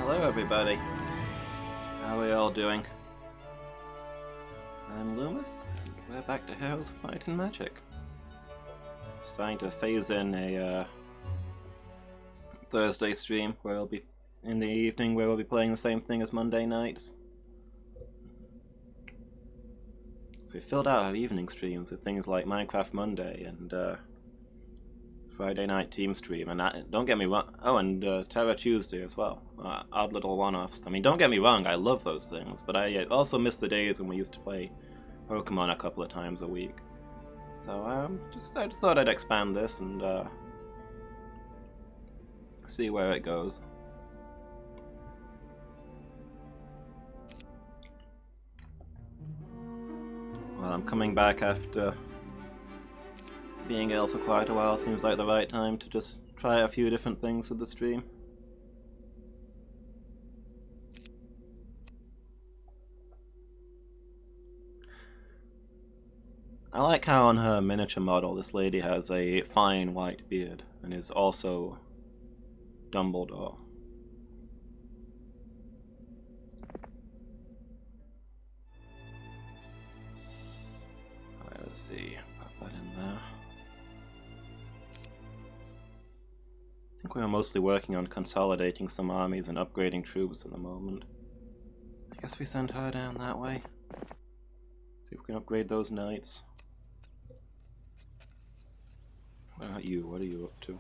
Hello everybody. How are we all doing? I'm Lumus, and we're back to Heroes of Might and Magic. Starting to phase in a Thursday stream where I'll be in the evening where we'll be playing the same thing as Monday nights. So we filled out our evening streams with things like Minecraft Monday and Friday night team stream, and don't get me wrong. Oh, and Terror Tuesday as well. Odd little one-offs. I mean, don't get me wrong, I love those things, but I also miss the days when we used to play Pokemon a couple of times a week. So I just thought I'd expand this and see where it goes. Well, I'm coming back after being ill for quite a while. Seems like the right time to just try a few different things with the stream. I like how on her miniature model this lady has a fine white beard and is also Dumbledore. Alright, let's see. Put that in there. I think we're mostly working on consolidating some armies and upgrading troops at the moment. I guess we send her down that way. See if we can upgrade those knights. What about you? What are you up to?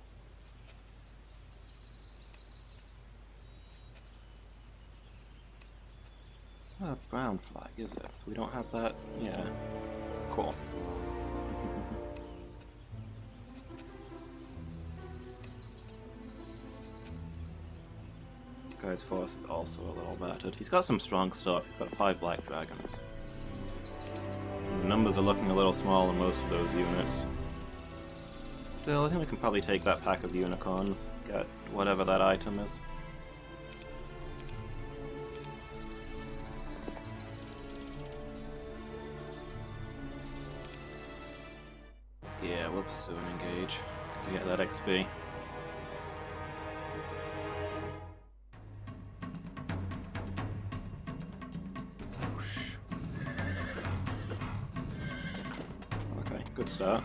It's not a brown flag, is it? So we don't have that? Yeah. Cool. This guy's force is also a little battered. He's got some strong stuff. He's got 5 black dragons. The numbers are looking a little small in most of those units. Still, I think we can probably take that pack of unicorns, get whatever that item is. Yeah, we'll pursue and engage to get that XP. Okay, good start.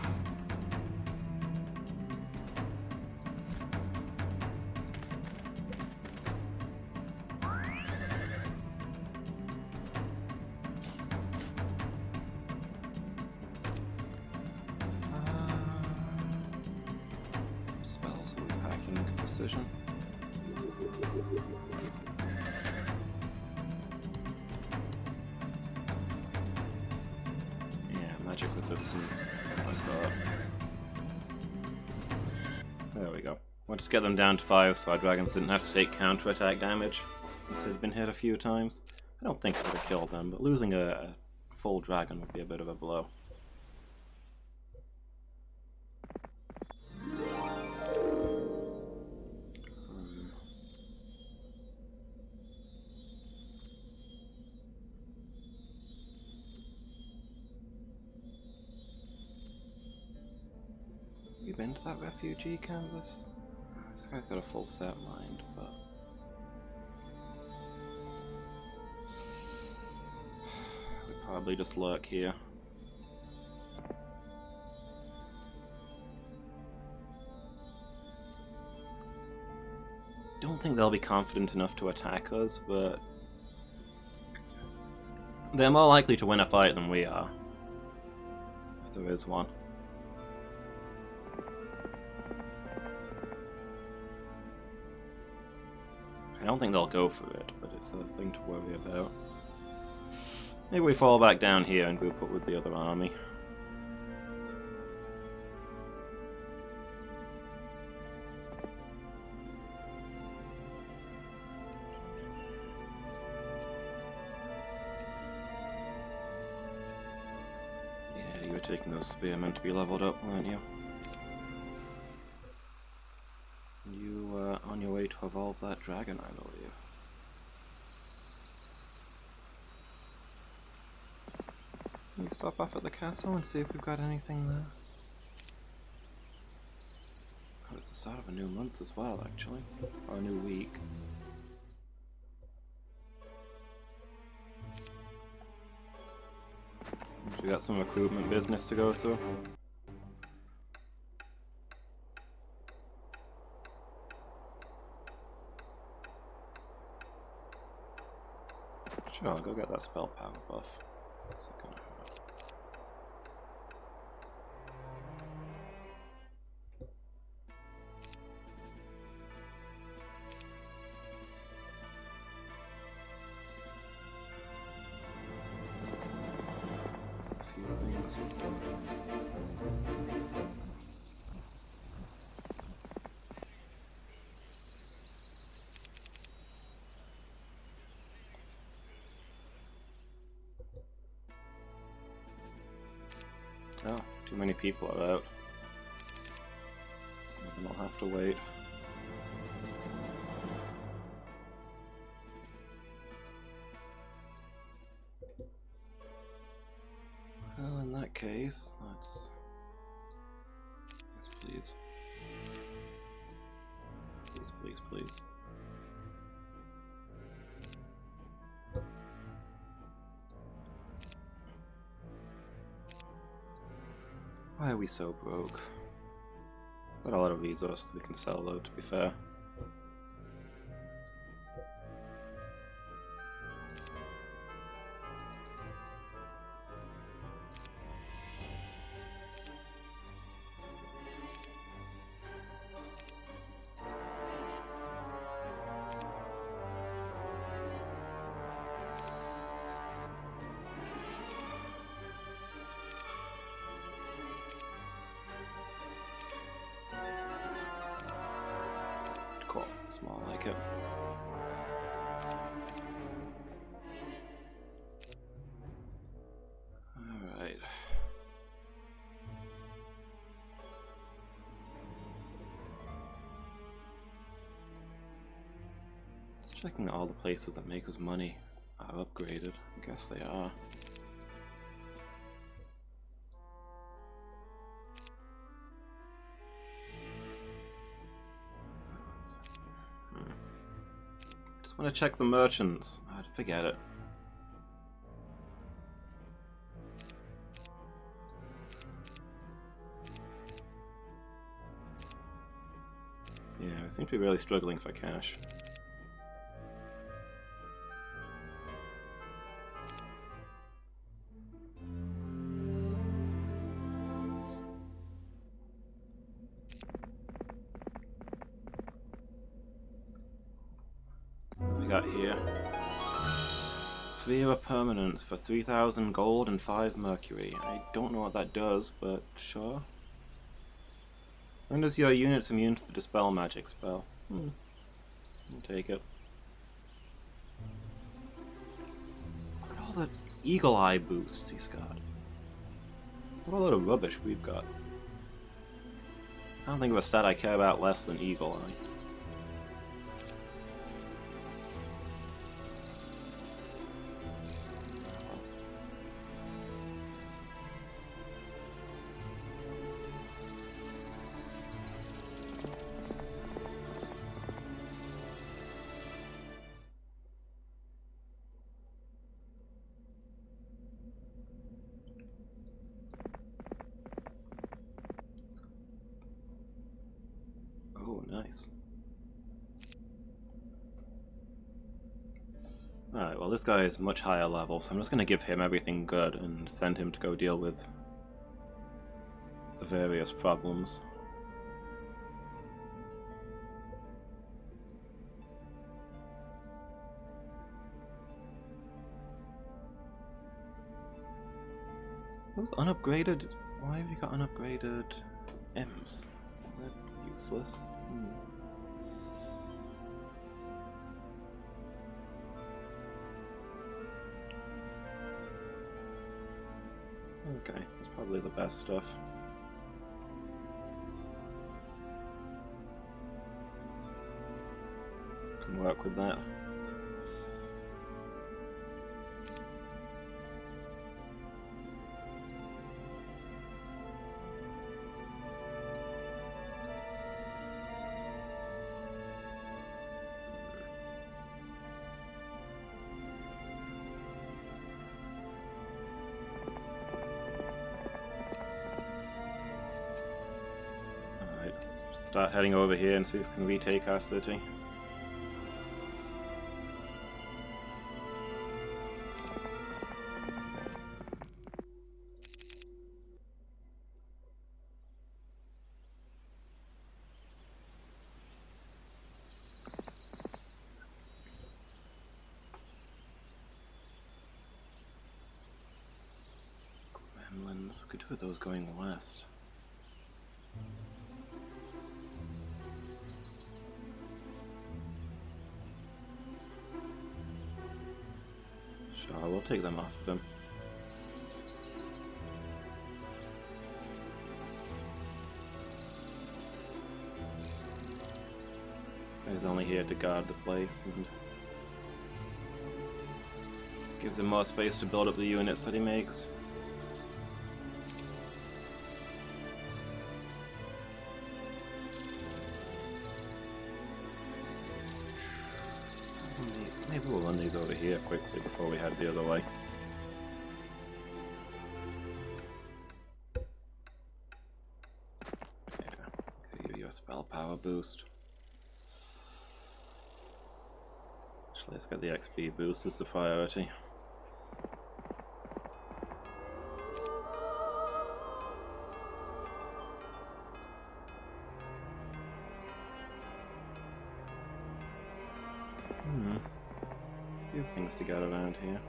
Spells are we packing precision. Yeah, magic resistance, something like that. There we go. Wanted to get them down to 5 so our dragons didn't have to take counter-attack damage, since they've been hit a few times. I don't think it would have killed them, but losing a full dragon would be a bit of a blow. You been to that refugee canvas? This guy's got a full set mind, but we probably just lurk here. Don't think they'll be confident enough to attack us, but they're more likely to win a fight than we are, if there is one. I don't think they'll go for it, but it's a thing to worry about. Maybe we fall back down here and group up with the other army. Yeah, you were taking those spearmen to be leveled up, weren't you? You were on your way to evolve that dragon, I believe. Can we stop off at the castle and see if we've got anything there? Oh, it's the start of a new month as well, actually. Or a new week. We got some recruitment business to go through. Sure, I'll go get that spell power buff. What's it gonna hurt? A few things. Oh, too many people are out. So then I'll have to wait. Well, in that case, let's... Yes, please. Please, please, please. Why are we so broke? Got a lot of resources we can sell though, to be fair. Cool, small like it. Alright. Just checking that all the places that make us money are upgraded. I guess they are. Just want to check the merchants. I'd forget it. Yeah, I seem to be really struggling for cash. What we got here? Sphere of Permanence for 3,000 gold and 5 mercury. I don't know what that does, but sure. Renders your units immune to the Dispel magic spell. I'll take it. Look at all the Eagle Eye boosts he's got. What a load of rubbish we've got. I don't think of a stat I care about less than Eagle Eye. Oh, nice. Alright, well this guy is much higher level, so I'm just going to give him everything good and send him to go deal with the various problems. Those unupgraded... Why have you got unupgraded M's? They're useless. Okay, that's probably the best stuff. Can work with that. start heading over here and see if we can retake our city. Gremlins. Could do with those going west. Sure, we'll take them off of him. He's only here to guard the place and gives him more space to build up the units that he makes. Maybe we'll run these over here quickly before we head the other way. Yeah, give you a spell power boost. Actually, let's get the XP boost as the priority. Few things to get around here.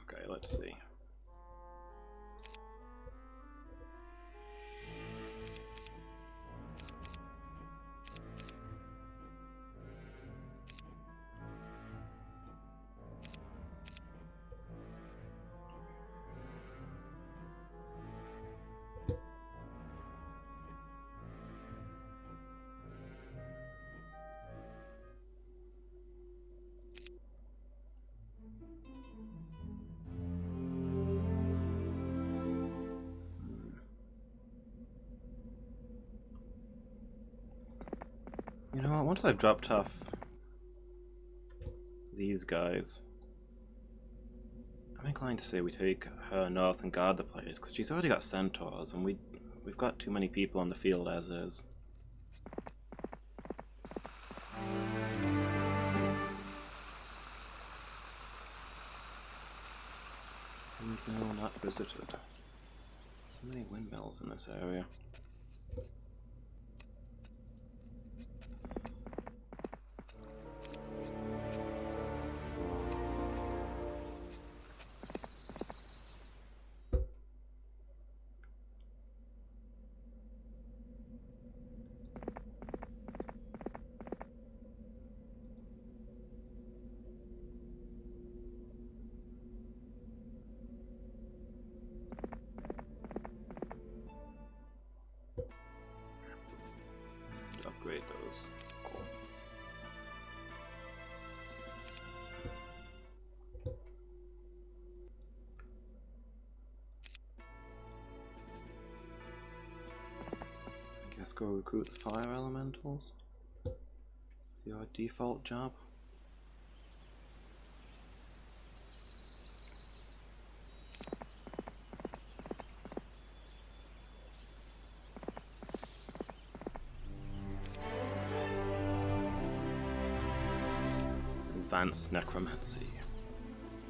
Okay, let's see. You know what, once I've dropped off these guys, I'm inclined to say we take her north and guard the place, because she's already got centaurs, and we've got too many people on the field as is. Windmill not visited. So many windmills in this area. Upgrade those. Cool. I guess go recruit the fire elementals. It's your default job. Advanced necromancy.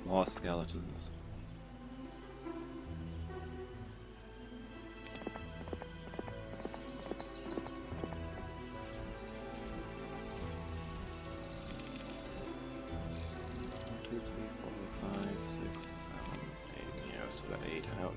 More skeletons. One, two, three, four, five, six, 7, 8. Yeah, let's do that 8 out.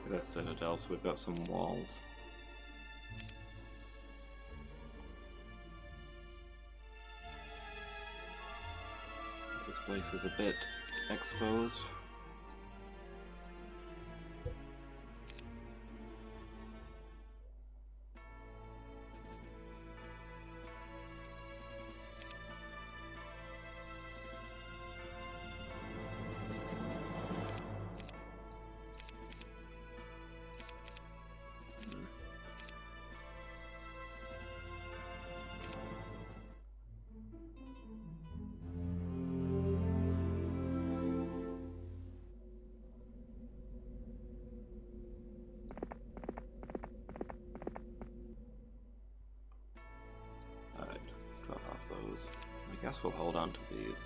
The citadel, so we've got some walls. This place is a bit exposed. we'll hold on to these.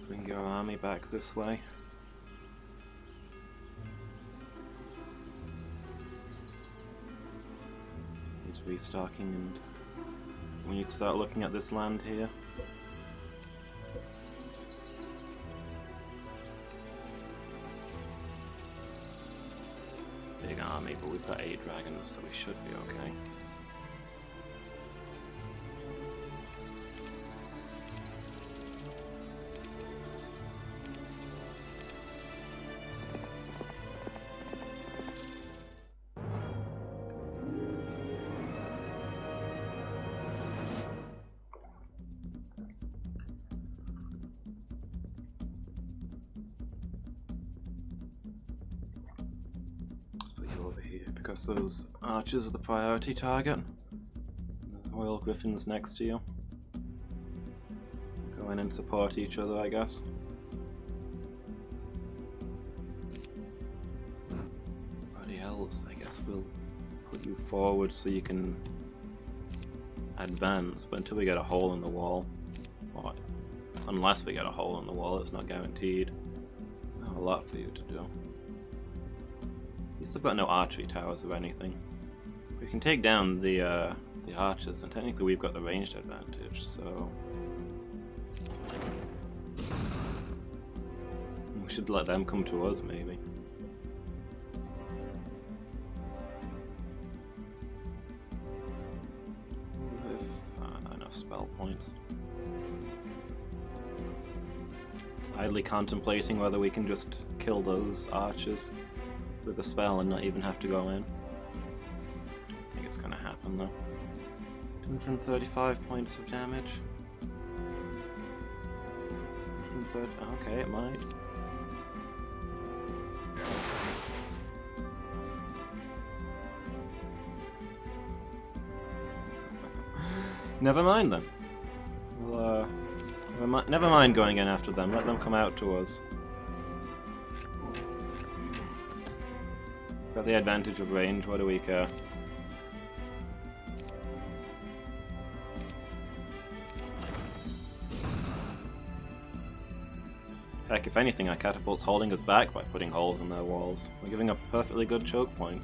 Bring your army back this way. It's restocking, and we need to start looking at this land here. It's a big army, but we've got 8 dragons, so we should be okay. Because those archers are the priority target. The Royal Griffins next to you. Go in and support each other, I guess. Bloody elves, I guess we'll put you forward so you can advance, but until we get a hole in the wall, or unless we get a hole in the wall, it's not guaranteed. Not a lot for you to do. We've got no archery towers or anything. We can take down the archers, and technically we've got the ranged advantage, so we should let them come to us, maybe. Not enough spell points. Idly contemplating whether we can just kill those archers with a spell and not even have to go in. I think it's gonna happen though. 235 points of damage. Okay, it might. Never mind then. We'll, never mind going in after them. Let them come out to us. Got the advantage of range, what do we care? Heck, if anything, our catapult's holding us back by putting holes in their walls. We're giving a perfectly good choke point.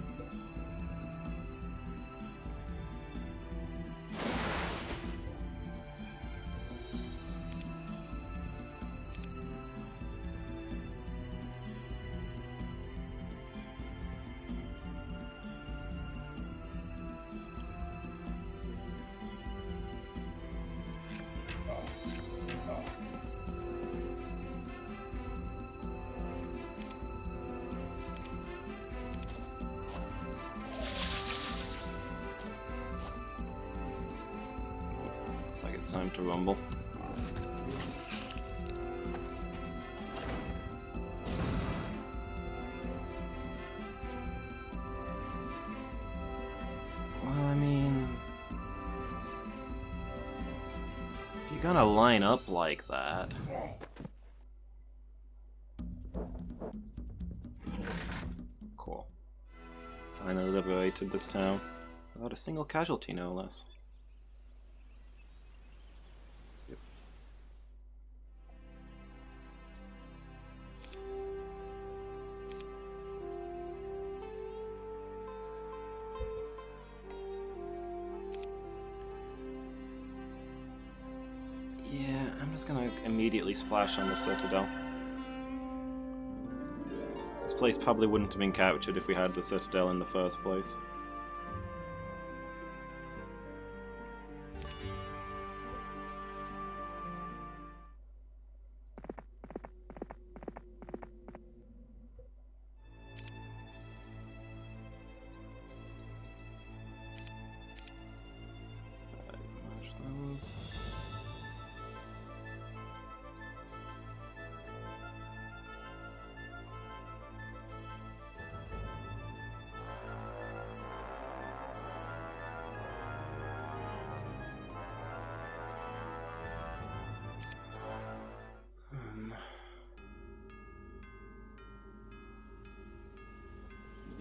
Time to rumble. Well, I mean, if you're gonna line up like that, cool. Finally liberated this town without a single casualty, no less. Gonna immediately splash on the Citadel. This place probably wouldn't have been captured if we had the Citadel in the first place.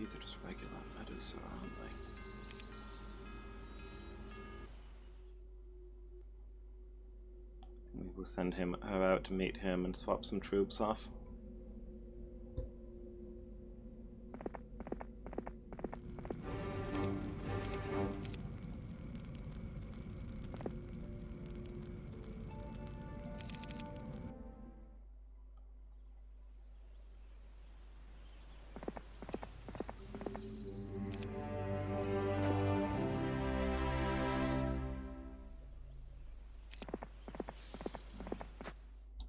these are just regular letters, aren't they? We will send her out to meet him and swap some troops off.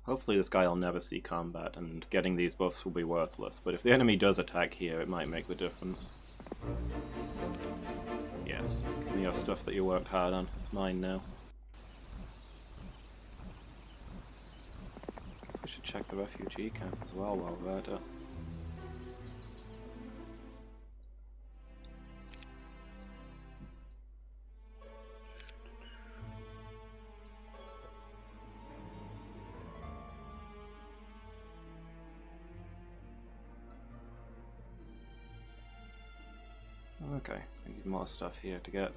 Hopefully this guy will never see combat, and getting these buffs will be worthless, but if the enemy does attack here, it might make the difference. Yes, give me your stuff that you worked hard on. It's mine now. Guess we should check the refugee camp as well while we're at it. Okay, so we need more stuff here to get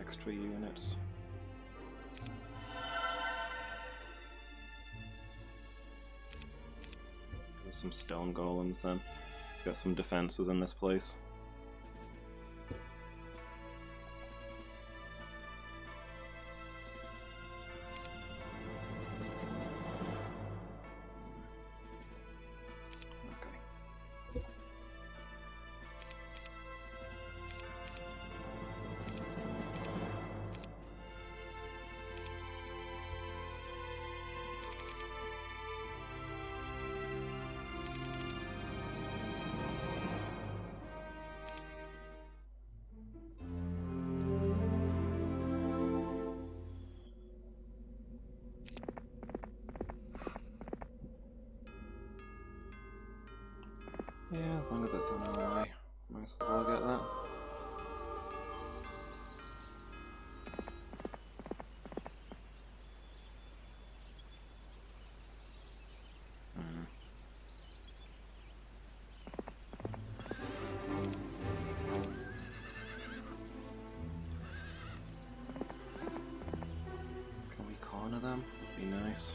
extra units. There's some stone golems then. Got some defenses in this place. Yeah, as long as it's on the way, might as well get that. Can we corner them? Would be nice.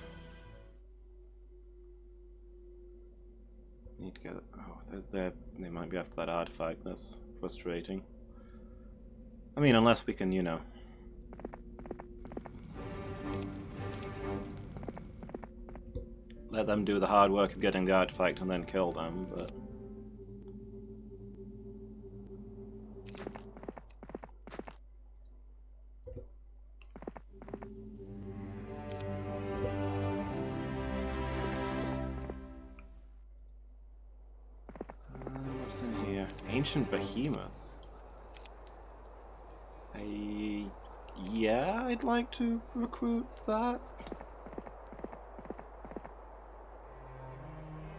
Need to get. Oh, they might be after that artifact. That's frustrating. I mean, unless we can, you know. Let them do the hard work of getting the artifact and then kill them, but. What's in here? Ancient behemoths. Yeah, I'd like to recruit that.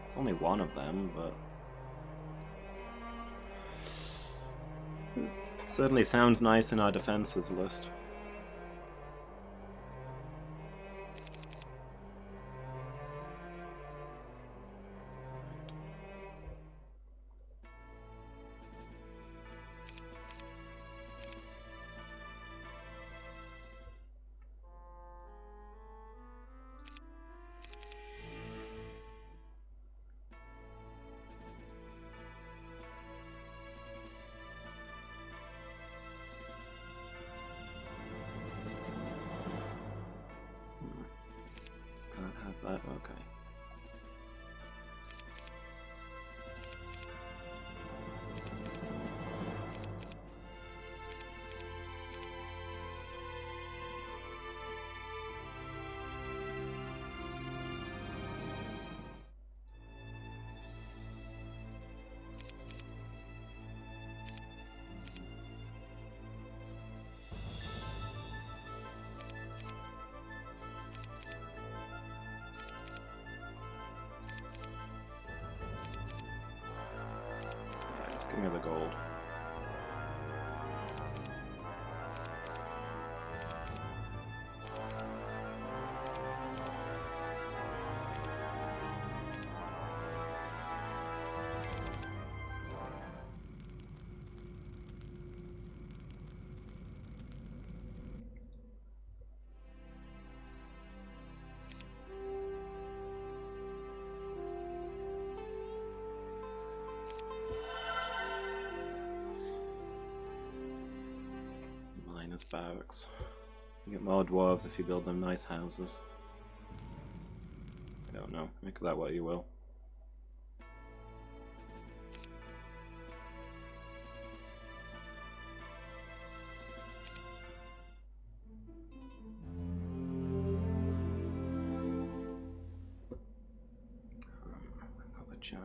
It's only one of them, but it certainly sounds nice in our defenses list. Okay. Give me the gold. Minus barracks. You get more dwarves if you build them nice houses. I don't know, make of that what you will. Another channel.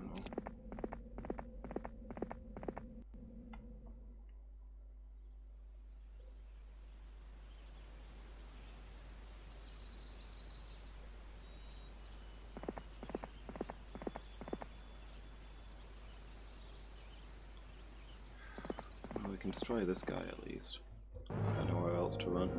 We can destroy this guy at least. Got nowhere else to run.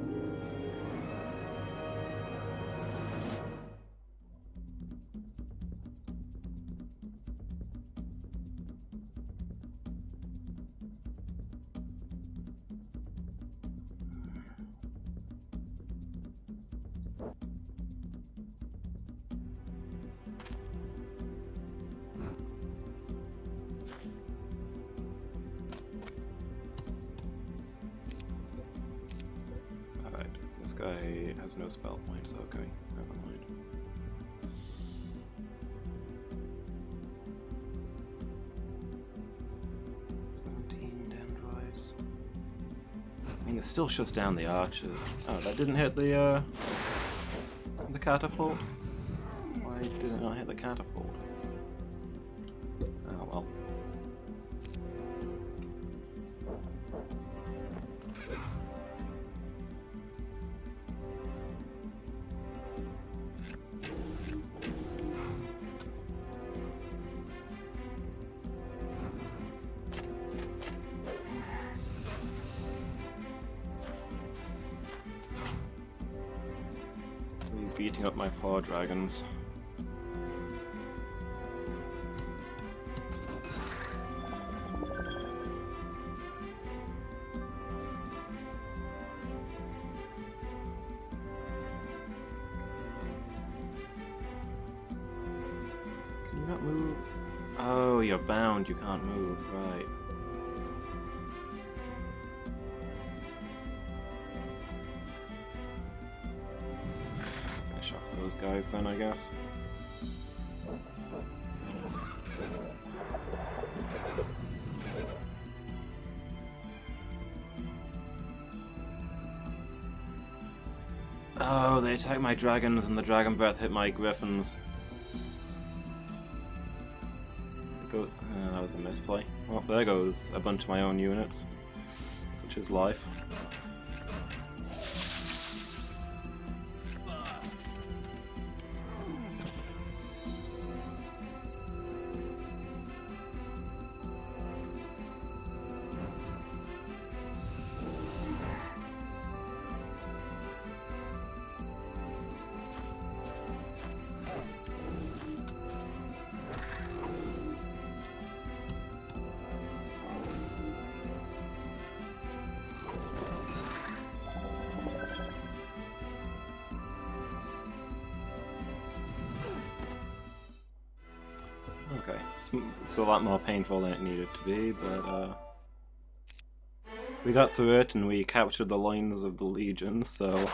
This guy has no spell points, okay, never mind. Dendrites. I mean, it still shuts down the archers. Oh, that didn't hit the catapult? Why did it not hit the catapult? Oh well. Beating up my poor dragons. Can you not move? Oh, you're bound, you can't move, right. Those guys then, I guess. Oh, they attacked my dragons and the dragon breath hit my griffins. That was a misplay. Well, there goes a bunch of my own units. Such is life. Okay, it's a lot more painful than it needed to be, but we got through it and we captured the loins of the Legion, so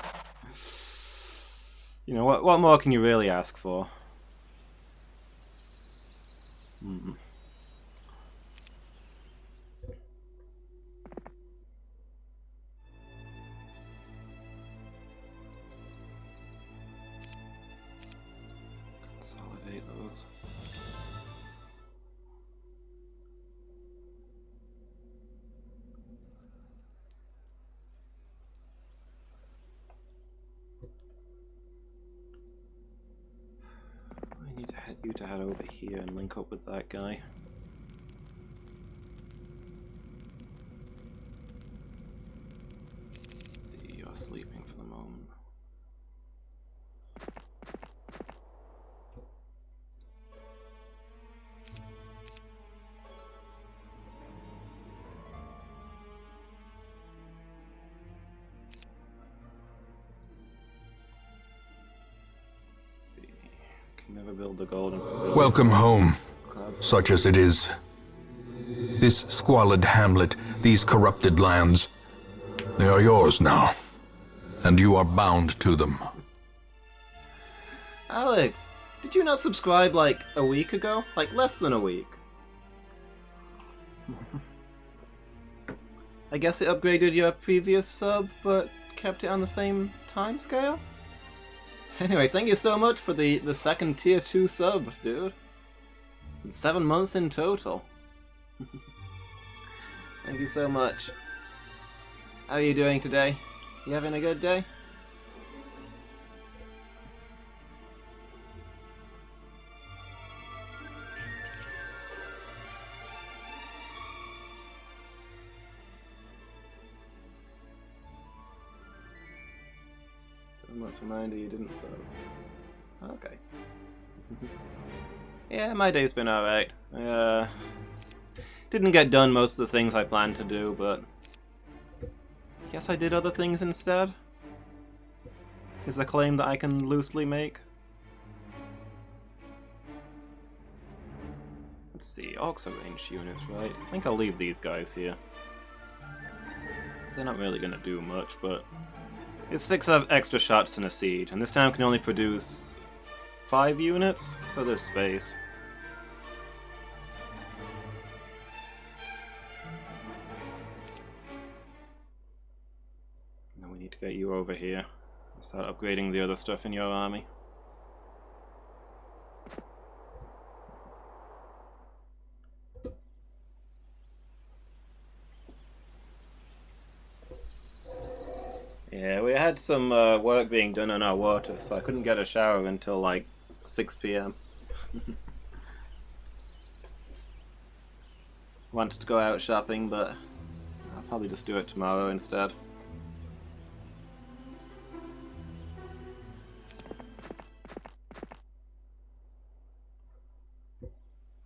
you know, what more can you really ask for? Consolidate those. I need to you to head over here and link up with that guy. See, you're sleeping for the moment. Never build the golden pavilion. Welcome home, such as it is. This squalid hamlet, these corrupted lands. They are yours now, and you are bound to them. Alex, did you not subscribe like a week ago? Like less than a week? I guess it upgraded your previous sub, but kept it on the same time scale? Anyway, thank you so much for the second tier 2 sub, dude. 7 months in total. Thank you so much. How are you doing today? You having a good day? Must reminder you didn't sub. Okay. Yeah, my day's been alright. Didn't get done most of the things I planned to do, but guess I did other things instead. Is a claim that I can loosely make. Let's see, Orcs are ranged units, right? I think I'll leave these guys here. They're not really gonna do much, but it's 6 extra shots in a siege, and this town can only produce 5 units, so there's space. Now we need to get you over here and start upgrading the other stuff in your army. Yeah, we had some work being done on our water, so I couldn't get a shower until like 6 PM. Wanted to go out shopping, but I'll probably just do it tomorrow instead.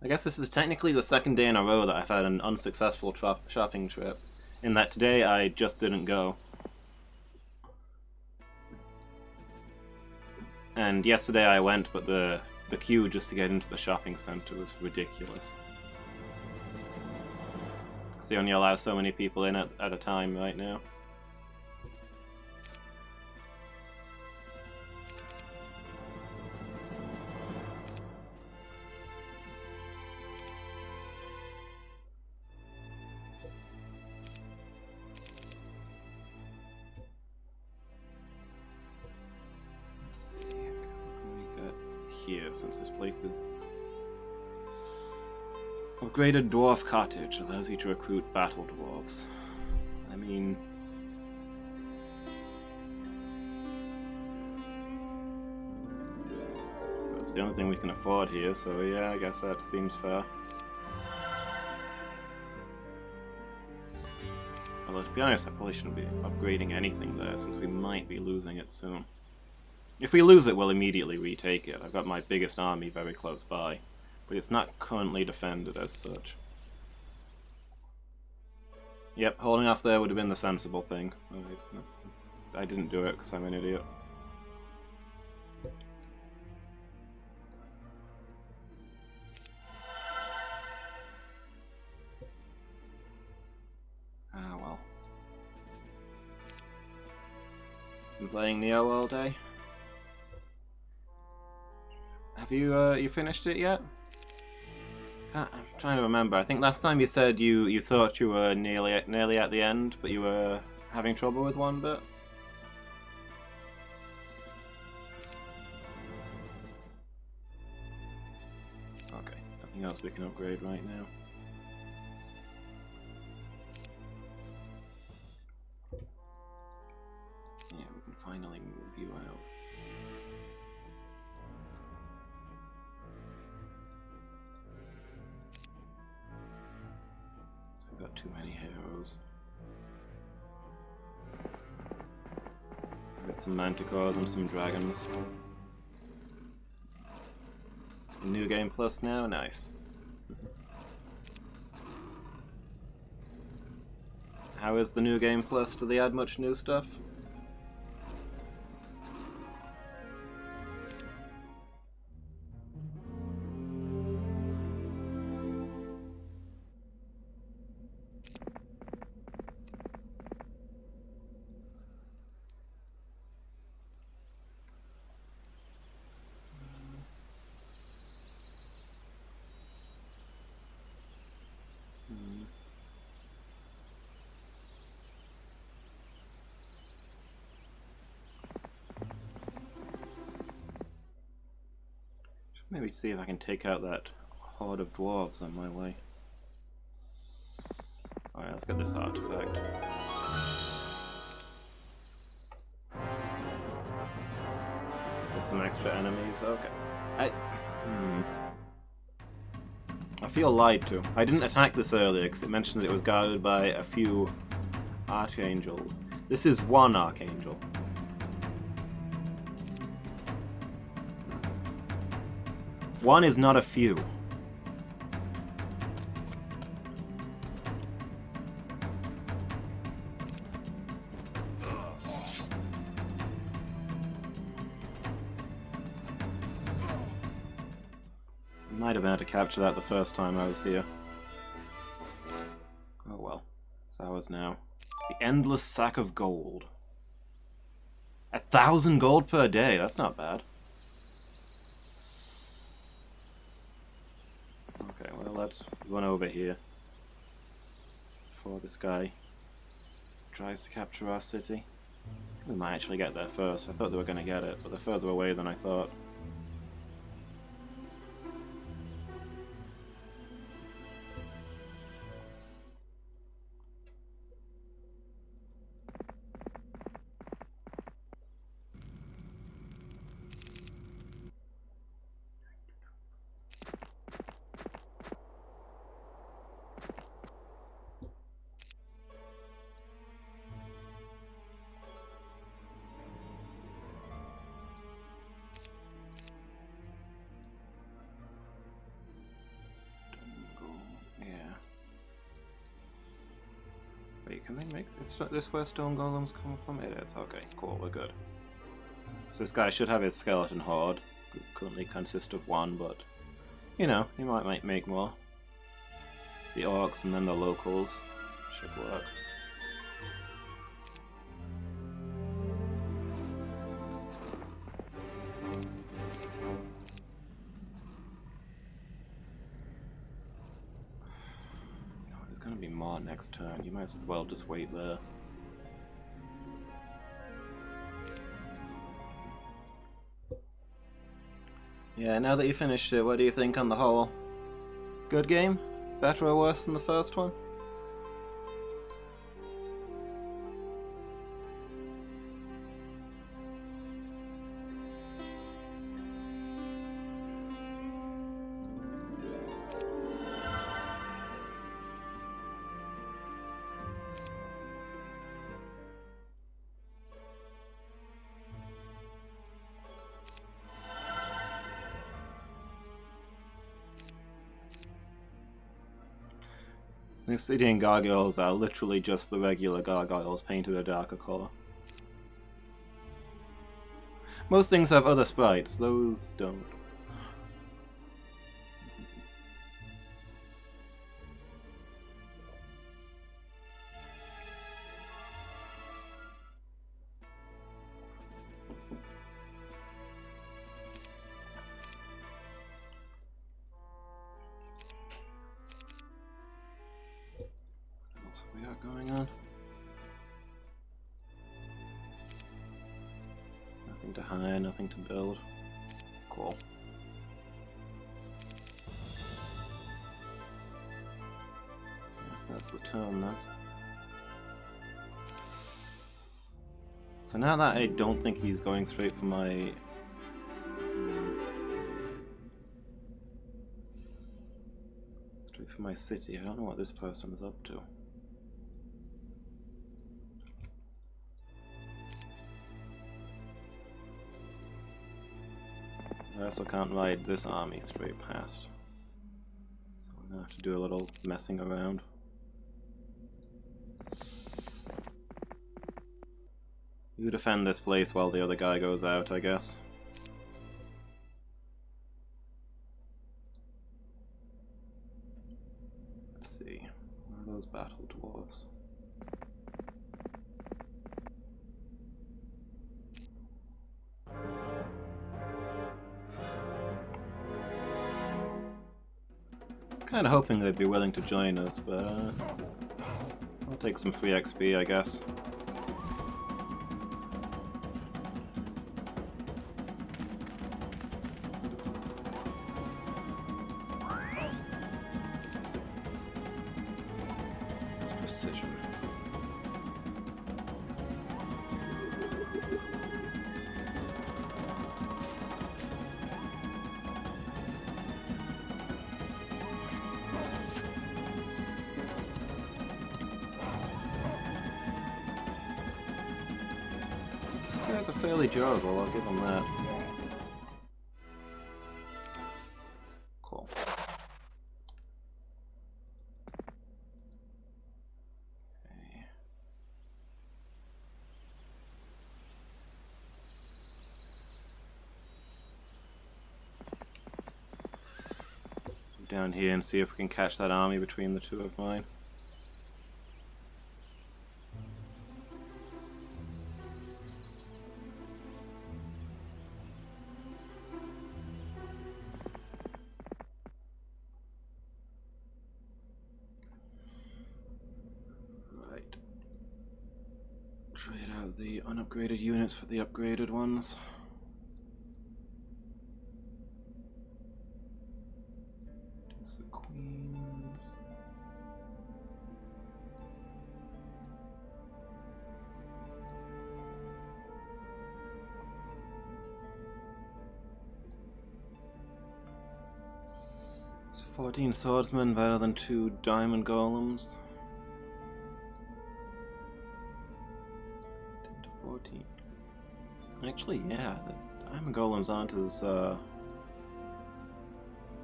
I guess this is technically the second day in a row that I've had an unsuccessful shopping trip, in that today I just didn't go. And yesterday I went, but the queue just to get into the shopping center was ridiculous. So you only allow so many people in at a time right now. Here, since this place is... Upgraded Dwarf Cottage allows you to recruit battle dwarves. I mean... That's the only thing we can afford here, so yeah, I guess that seems fair. Although, to be honest, I probably shouldn't be upgrading anything there, since we might be losing it soon. If we lose it, we'll immediately retake it. I've got my biggest army very close by, but it's not currently defended as such. Yep, holding off there would have been the sensible thing. I didn't do it because I'm an idiot. Ah well. Been playing Neo all day. Have you finished it yet? I'm trying to remember. I think last time you said you thought you were nearly at the end, but you were having trouble with one bit. Okay, nothing else we can upgrade right now. Yeah, we can finally move you out. Got too many heroes. Got some manticores and some dragons. New game plus now? Nice. How is the new game plus? Do they add much new stuff? Maybe see if I can take out that horde of dwarves on my way. Alright, let's get this artifact. There's some extra enemies, okay. I feel lied to. I didn't attack this earlier because it mentioned that it was guarded by a few archangels. This is one archangel. One is not a few. Might have been able to capture that the first time I was here. Oh well. It's ours now. The endless sack of gold. 1,000 gold per day, that's not bad. Okay, well let's run over here before this guy tries to capture our city. We might actually get there first. I thought they were going to get it, but they're further away than I thought. Wait, can they make this where stone golems come from? It is. Okay, cool, we're good. So this guy should have his skeleton horde. Currently consist of one, but you know, he might make more. The orcs and then the locals should work. Gonna be more next turn. You might as well just wait there. Yeah, now that you finished it, what do you think on the whole? Good game? Better or worse than the first one? The obsidian gargoyles are literally just the regular gargoyles painted a darker colour. Most things have other sprites, those don't. We got going on. Nothing to hire, nothing to build. Cool. Guess that's the turn then. So now that I don't think he's going straight for my city, I don't know what this person is up to. I also can't ride this army straight past, so I'm gonna have to do a little messing around. You defend this place while the other guy goes out, I guess. Let's see, where are those battle dwarves? Kinda hoping they'd be willing to join us, but I'll take some free XP, I guess. fairly durable, I'll give them that. Cool. Okay. Down here and see if we can catch that army between the two of mine. Right. Trade out the unupgraded units for the upgraded ones. The queens. It's 14 swordsmen better than 2 diamond golems. 10 to 14. Actually, yeah, the diamond golems aren't as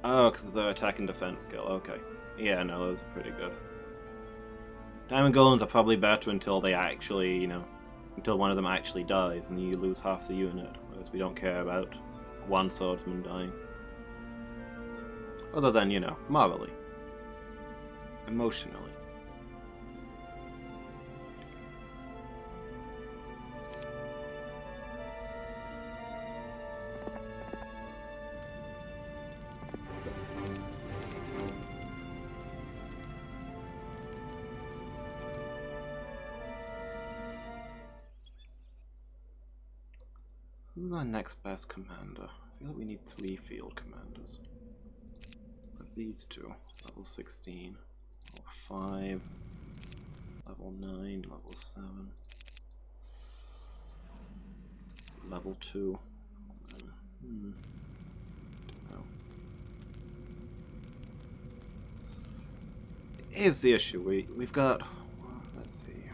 oh, because of their attack and defense skill, okay. Yeah, no, those are pretty good. Diamond golems are probably better until they actually, you know, until one of them actually dies and you lose half the unit, whereas we don't care about one swordsman dying. Other than, you know, morally. Emotionally. Who's our next best commander? I feel like we need 3 field commanders. But these two, level 16, level 5, level 9, level 7, level 2. Don't know. Here's the issue. We've got, let's see,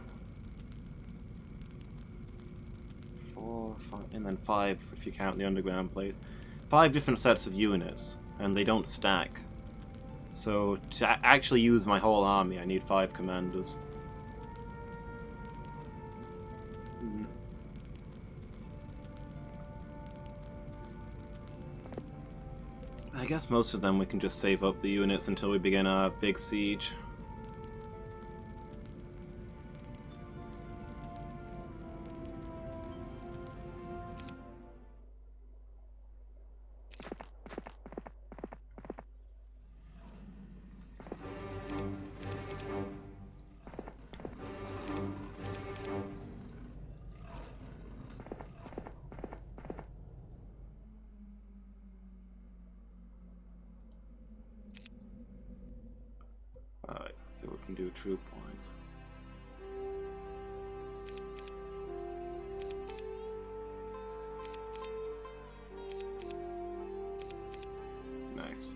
4, 5, and then 5 if you count the underground place. 5 different sets of units, and they don't stack. So to actually use my whole army, I need 5 commanders. I guess most of them we can just save up the units until we begin our big siege. Alright, see what we can do troop-wise. Nice.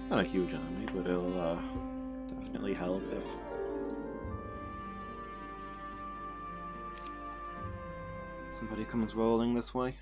Not a huge army, but it'll definitely help if... somebody comes rolling this way.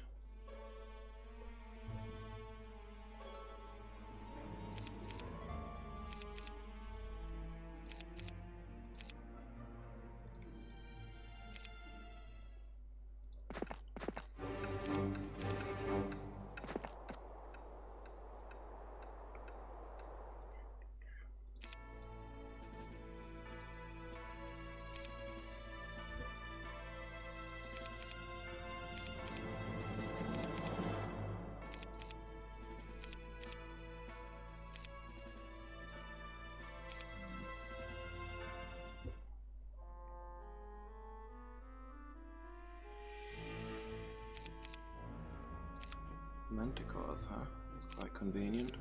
Manticores, huh? That's quite convenient.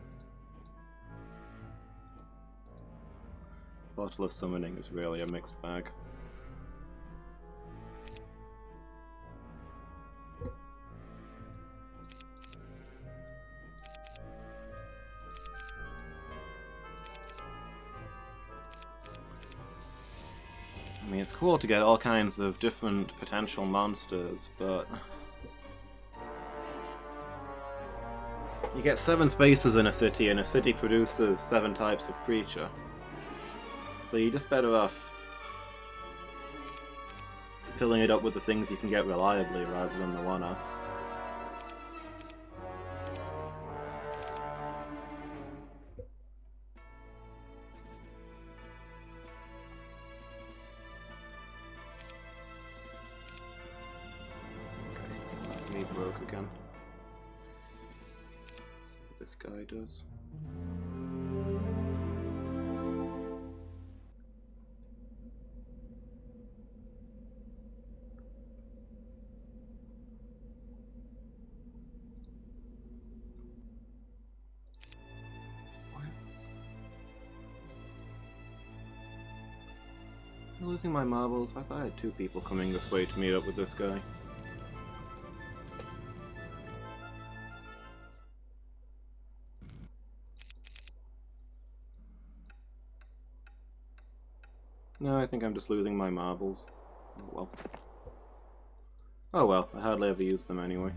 Bottle of Summoning is really a mixed bag. I mean, It's cool to get all kinds of different potential monsters, but you get 7 spaces in a city, and a city produces 7 types of creature. So you're just better off filling it up with the things you can get reliably rather than the one-offs. Okay, that's me broke again. See what this guy does. I'm losing my marbles. I thought I had 2 people coming this way to meet up with this guy. No, I think I'm just losing my marbles. Oh well. Oh well, I hardly ever use them anyway.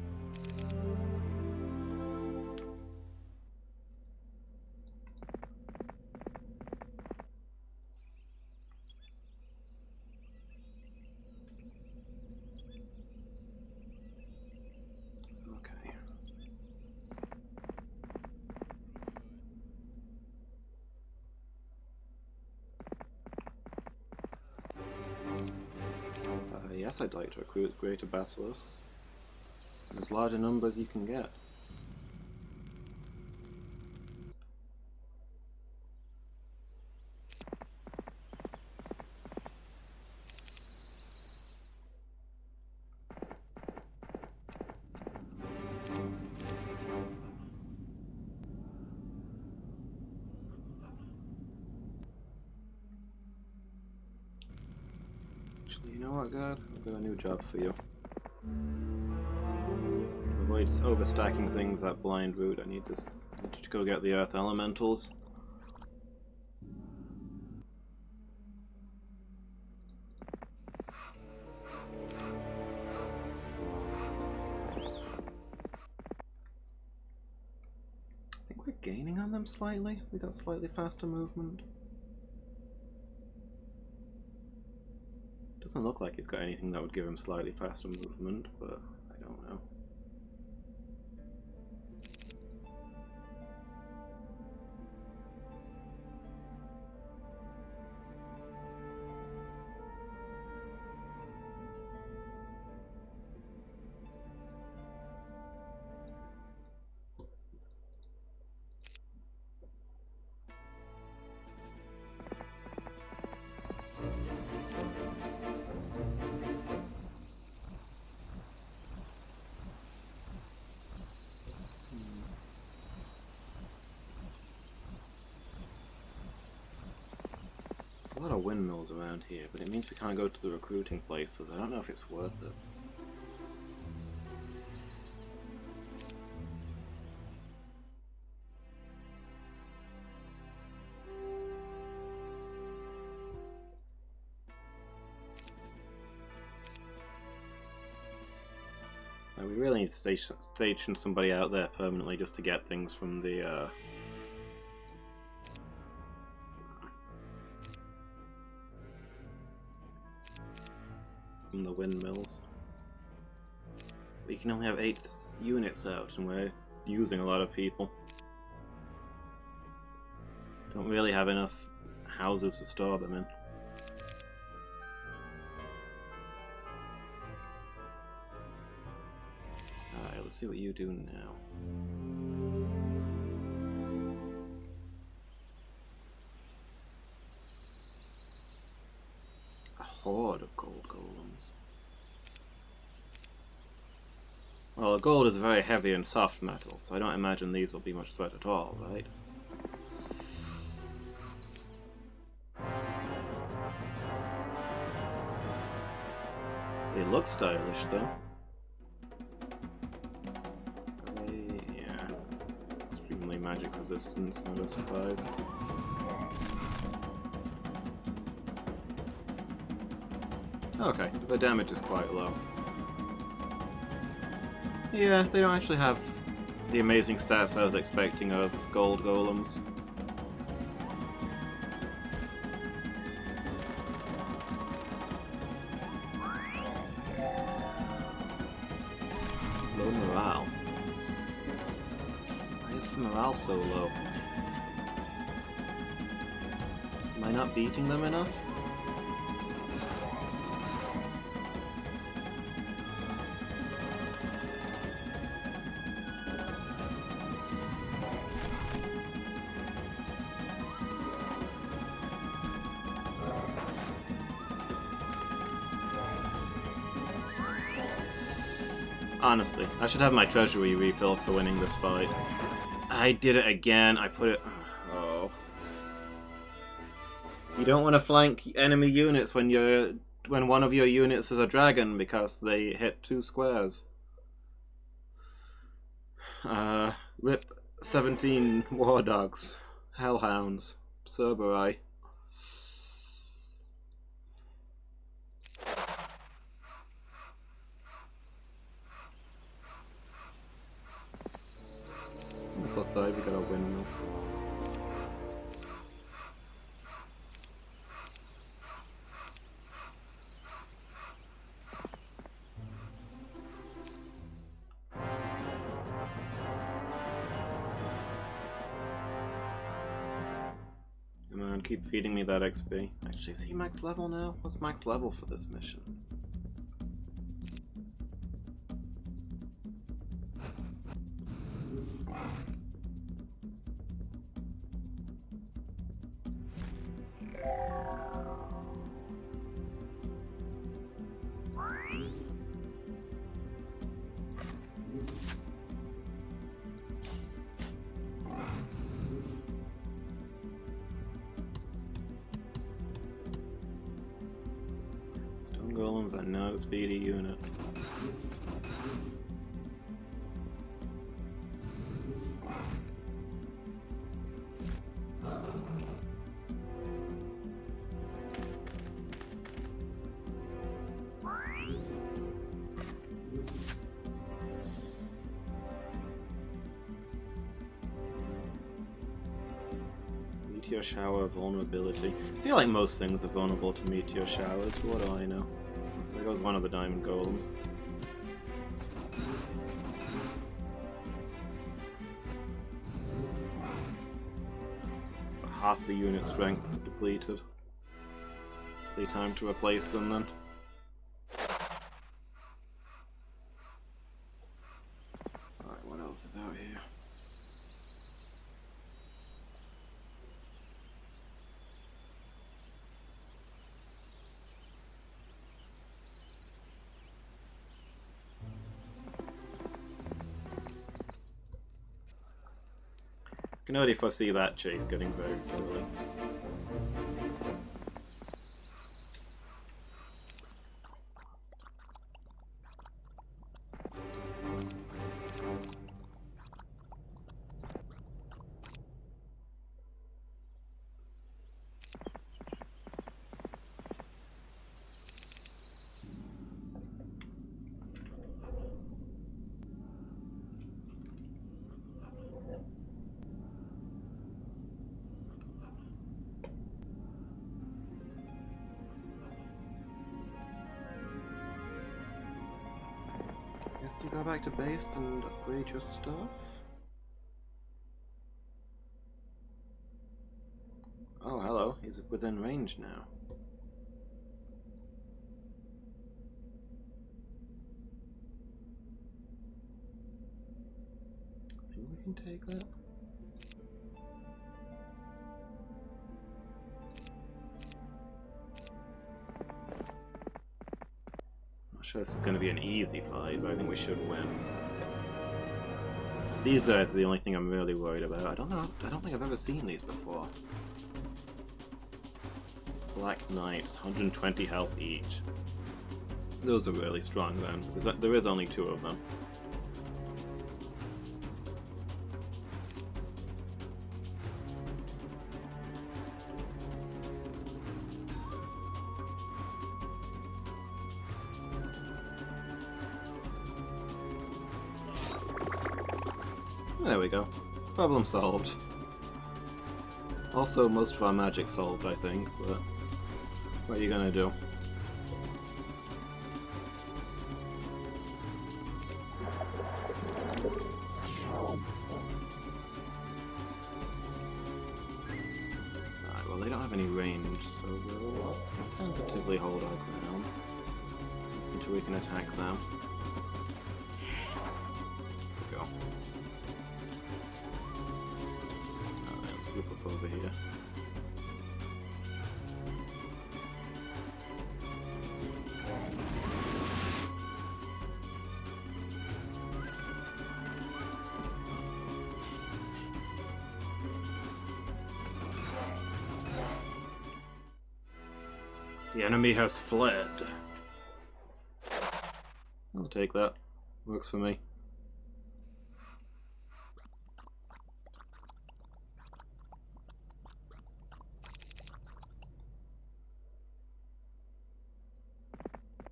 Yes, I'd like to recruit greater basilisks. As large a number as you can get. Actually, you know what, God? I've got a new job for you. To avoid overstacking things that blind route, I need you to go get the earth elementals. I think we're gaining on them slightly. We got slightly faster movement. Doesn't look like he's got anything that would give him slightly faster movement, but I don't know. A lot of windmills around here, but it means we can't go to the recruiting places. I don't know if it's worth it. We really need to station somebody out there permanently just to get things from the windmills. We can only have 8 units out, and we're using a lot of people. Don't really have enough houses to store them in. Alright, let's see what you do now. A horde of gold golems. Well, gold is very heavy and soft metal, so I don't imagine these will be much threat at all, right? They look stylish, though. Yeah. Extremely magic resistance, not a surprise. Okay, the damage is quite low. Yeah, they don't actually have the amazing stats I was expecting of gold golems. Low morale. Why is the morale so low? Am I not beating them enough? Honestly, I should have my treasury refilled for winning this fight. I did it again. I put it... Oh. You don't want to flank enemy units when one of your units is a dragon because they hit 2 squares. Rip 17 war dogs, hellhounds, Cerberus. On the plus side, we got a windmill. Come on, keep feeding me that XP. Actually, is he max level now? What's max level for this mission? Golems are not a speedy unit. Meteor shower vulnerability. I feel like most things are vulnerable to meteor showers. What do I know? There goes one of the diamond golems. So half the unit strength depleted. Be time to replace them then. Alright, what else is out here? I can already foresee that chase getting very silly. You go back to base and upgrade your stuff? Oh, hello. He's within range now. I think we can take that. Not sure this is going to be an easy fight, but I think we should win. These guys are the only thing I'm really worried about. I don't think I've ever seen these before. Black Knights, 120 health each. Those are really strong then, because there is only 2 of them. There we go. Problem solved. Also, most of our magic solved, I think, but what are you gonna do? Alright, well, they don't have any range, so we'll tentatively hold our ground until we can attack them. Go. Let's group up over here. The enemy has fled. I'll take that. Works for me.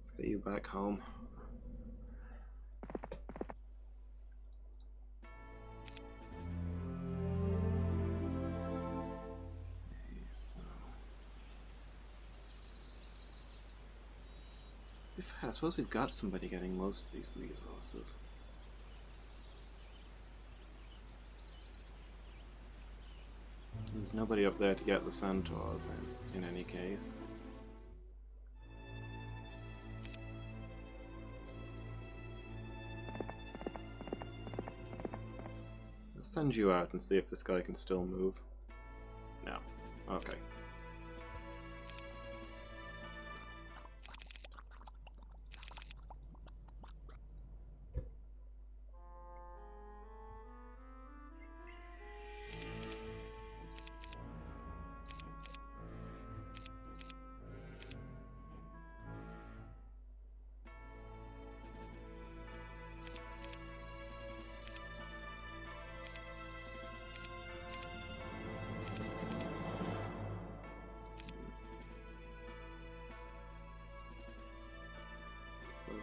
Let's get you back home. I suppose we've got somebody getting most of these resources. There's nobody up there to get the centaurs in any case. I'll send you out and see if this guy can still move. No. Okay.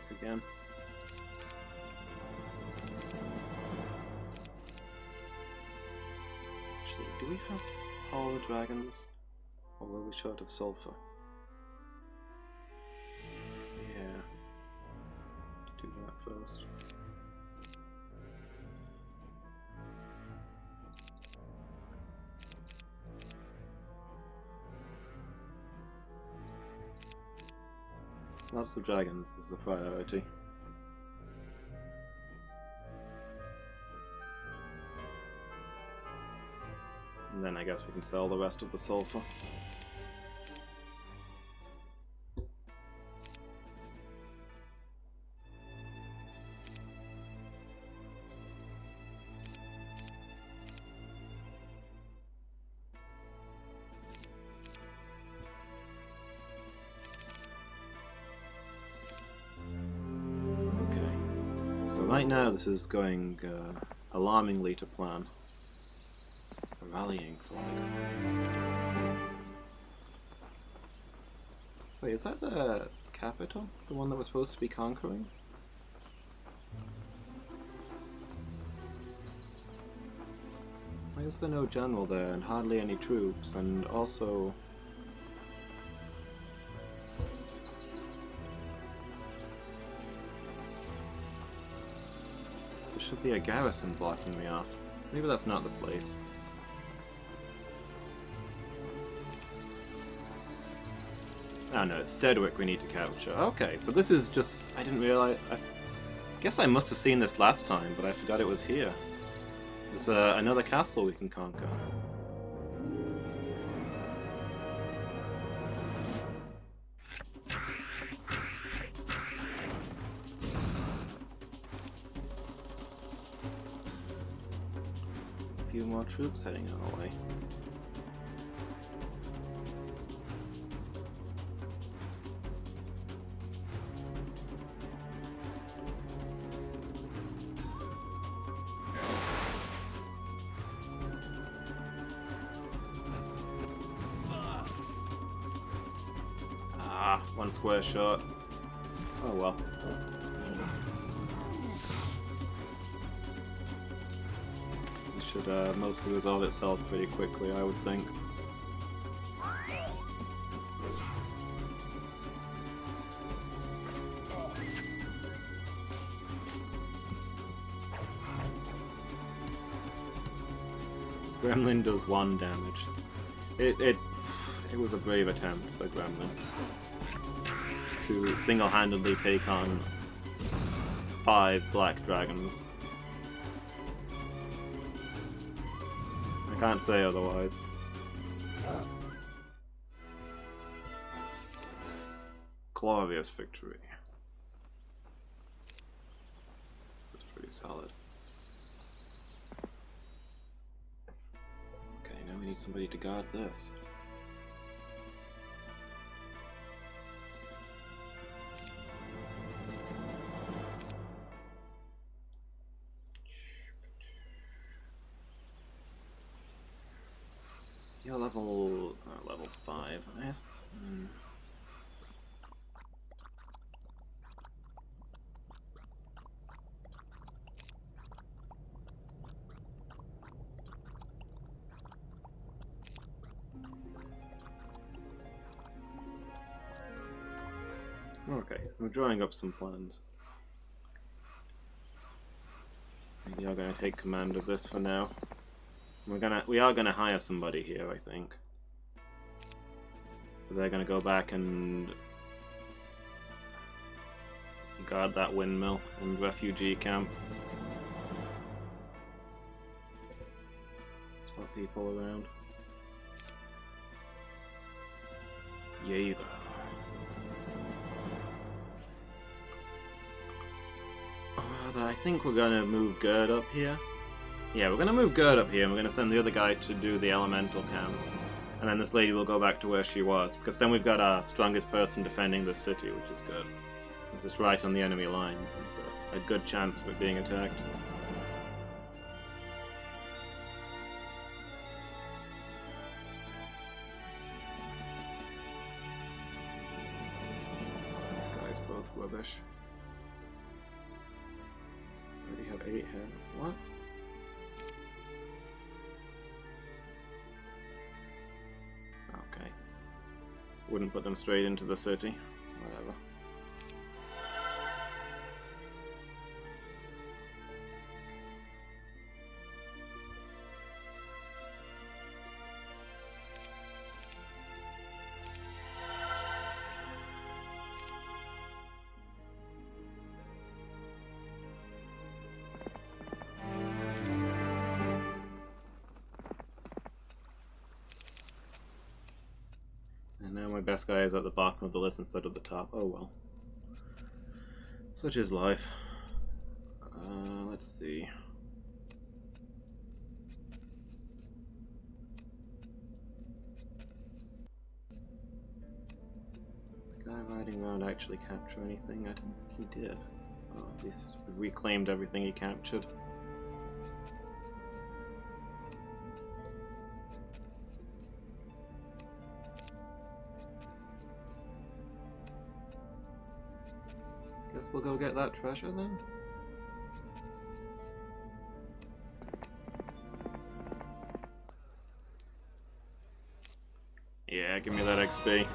Again. Actually, do we have all the dragons? Or were we short of sulfur? Yeah. Do that first. Lots of dragons is the priority. And then I guess we can sell the rest of the sulfur. Right now this is going alarmingly to plan. A rallying flag. Wait, is that the capital? The one that we're supposed to be conquering? Why is there no general there and hardly any troops, and also... should be a garrison blocking me off. Maybe that's not the place. Oh no, it's Stedwick we need to capture. Okay, so this is just... I didn't realize... I guess I must have seen this last time, but I forgot it was here. There's another castle we can conquer. Few more troops heading our way. Ah, one square short. Oh well. should mostly resolve itself pretty quickly, I would think. Gremlin does 1 damage. It was a brave attempt, the Gremlin, to single-handedly take on 5 black dragons. I can't say otherwise. Glorious victory. That's pretty solid. Okay, now we need somebody to guard this. Yeah, level 5. Last. Okay, we're drawing up some plans. We are going to take command of this for now. We are gonna hire somebody here, I think. So they're gonna go back and guard that windmill and refugee camp. Swap people around. Jaeger. I think we're gonna move Gerd up here. Yeah, we're gonna move Gerd up here, and we're gonna send the other guy to do the elemental camps. And then this lady will go back to where she was, because then we've got our strongest person defending the city, which is good. This is right on the enemy lines, and so a good chance of it being attacked. These guys both rubbish. Already have 8 here. What? Okay. Wouldn't put them straight into the city. Whatever. Now my best guy is at the bottom of the list instead of the top. Oh well. Such is life. Let's see. The guy riding around actually capture anything? I don't think he did. Oh, at least reclaimed everything he captured. Guess we'll go get that treasure then? Yeah, give me that XP.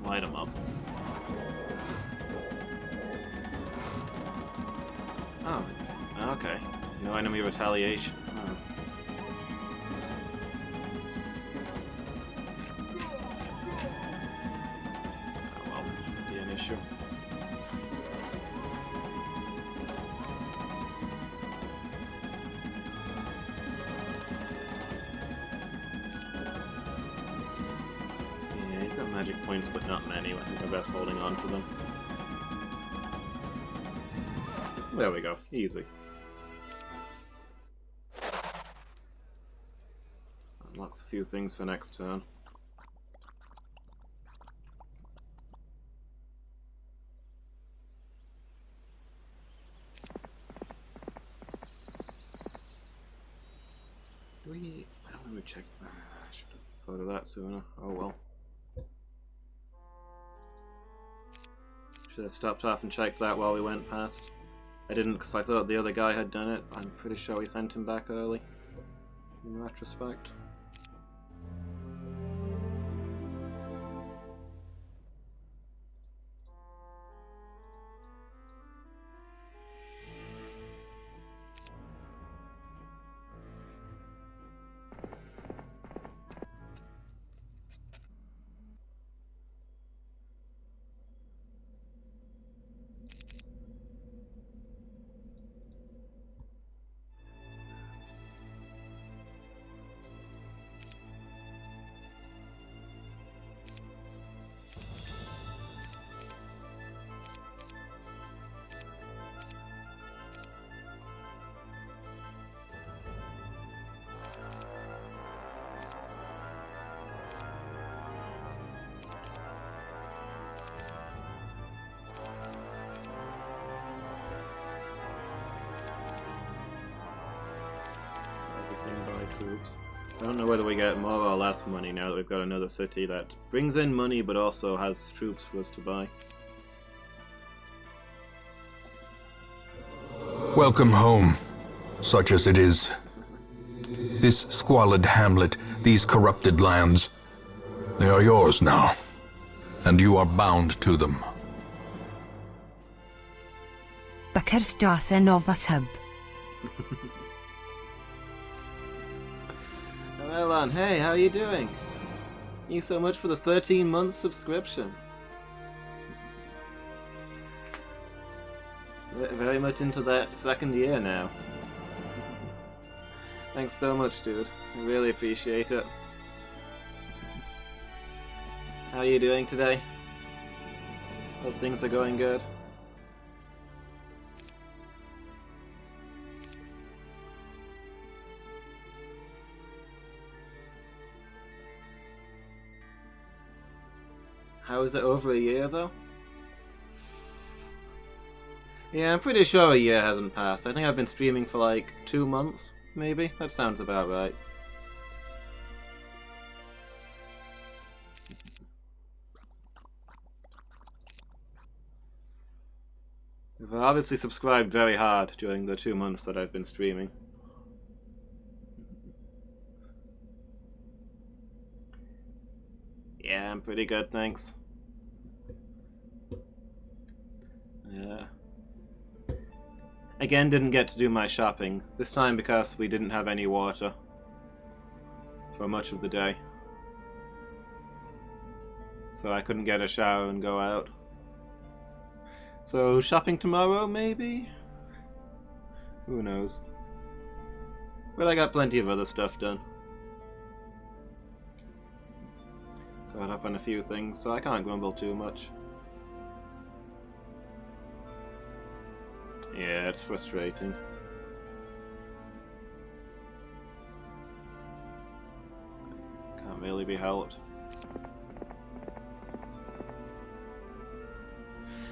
Light them up. Oh, okay. No enemy retaliation. Oh. Oh well, shouldn't be an issue. Yeah, he's got magic points, but not many. I think we're best holding on to them. There we go. Easy. Unlocks a few things for next turn. Do we... I don't remember checking that. I should have thought of that sooner. Oh well. Should have stopped off and checked that while we went past. I didn't because I thought the other guy had done it. I'm pretty sure we sent him back early. In retrospect. Troops. I don't know whether we get more or less money now that we've got another city that brings in money but also has troops for us to buy. Welcome home, such as it is. This squalid hamlet, these corrupted lands, they are yours now, and you are bound to them. Well, hey, how are you doing? Thank you so much for the 13-month subscription. Very much into that second year now. Thanks so much, dude. I really appreciate it. How are you doing today? Hope things are going good. How is it over a year, though? Yeah, I'm pretty sure a year hasn't passed. I think I've been streaming for like 2 months, maybe? That sounds about right. I've obviously subscribed very hard during the 2 months that I've been streaming. Yeah, I'm pretty good, thanks. Yeah. Again, didn't get to do my shopping. This time because we didn't have any water for much of the day. So I couldn't get a shower and go out. So shopping tomorrow, maybe? Who knows? But I got plenty of other stuff done. Caught up on a few things, so I can't grumble too much. Yeah, it's frustrating. Can't really be helped.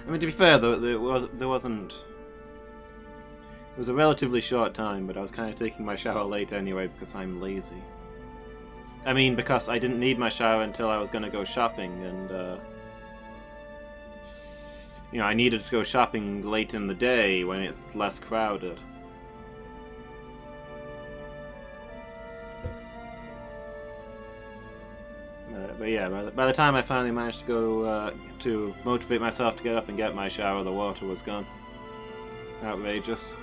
I mean, to be fair, though, there wasn't... It was a relatively short time, but I was kind of taking my shower late anyway because I'm lazy. I mean, because I didn't need my shower until I was going to go shopping, and you know, I needed to go shopping late in the day when it's less crowded. But yeah, by the time I finally managed to go to motivate myself to get up and get my shower, the water was gone. Outrageous.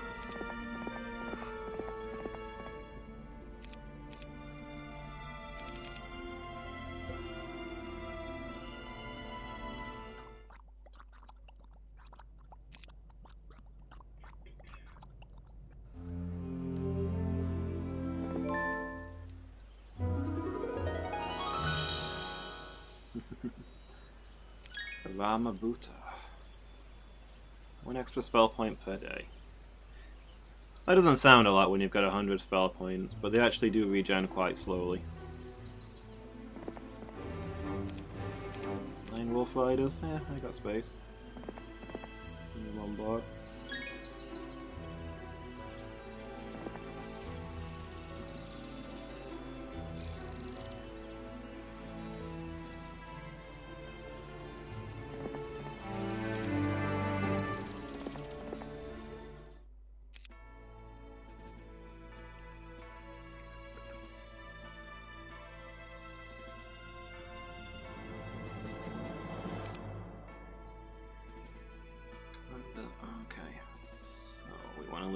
Ramabuta. 1 extra spell point per day. That doesn't sound a lot when you've got 100 spell points, but they actually do regen quite slowly. 9 wolf riders? Yeah, I got space. I'm on board.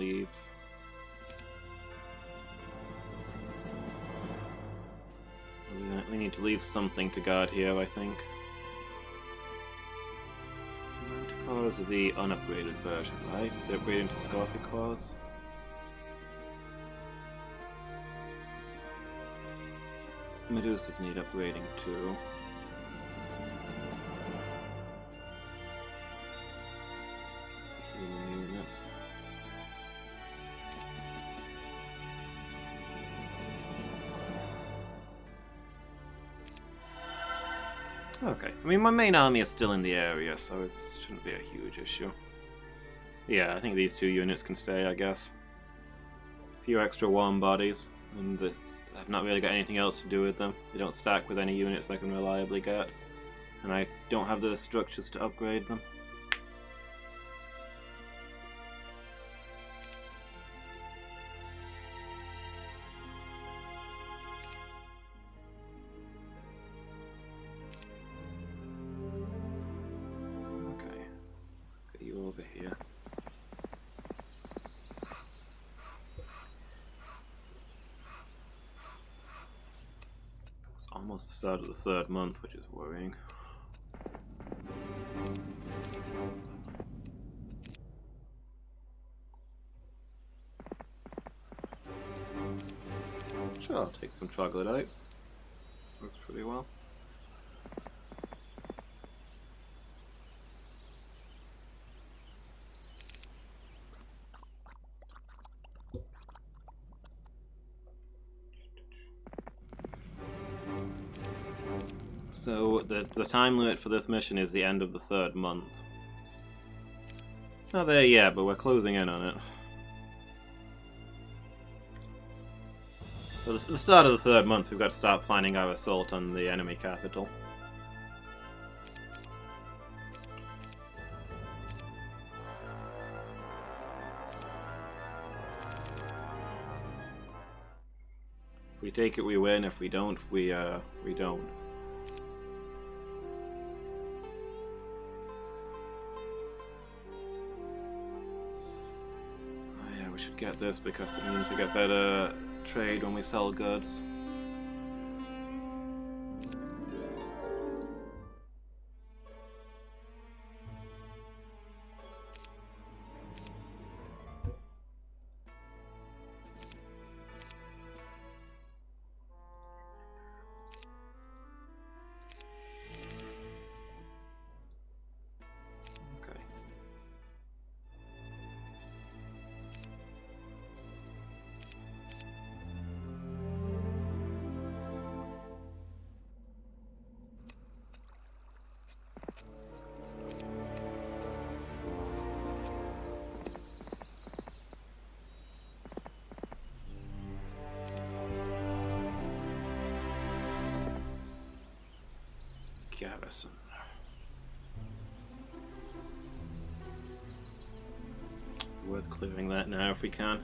leave. We need to leave something to guard here, I think. Manticores are the unupgraded version, right? They're upgraded into Scorpicores. Medusas need upgrading too. Human units. Okay, I mean my main army is still in the area, so it shouldn't be a huge issue. Yeah, I think these 2 units can stay, I guess. A few extra warm bodies, and I've not really got anything else to do with them. They don't stack with any units I can reliably get, and I don't have the structures to upgrade them. Okay, let's get you over here. Almost the start of the 3rd month, which is worrying. Sure, I'll take some troglodytes. Works pretty well. So the time limit for this mission is the end of the 3rd month. Not there yet, but we're closing in on it. So the start of the 3rd month, we've got to start planning our assault on the enemy capital. If we take it, we win. If we don't, we don't. Should get this because it means we get better trade when we sell goods. Garrison. Worth clearing that now if we can.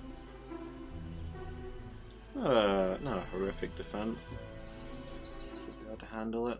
Not a horrific defense. Should be able to handle it.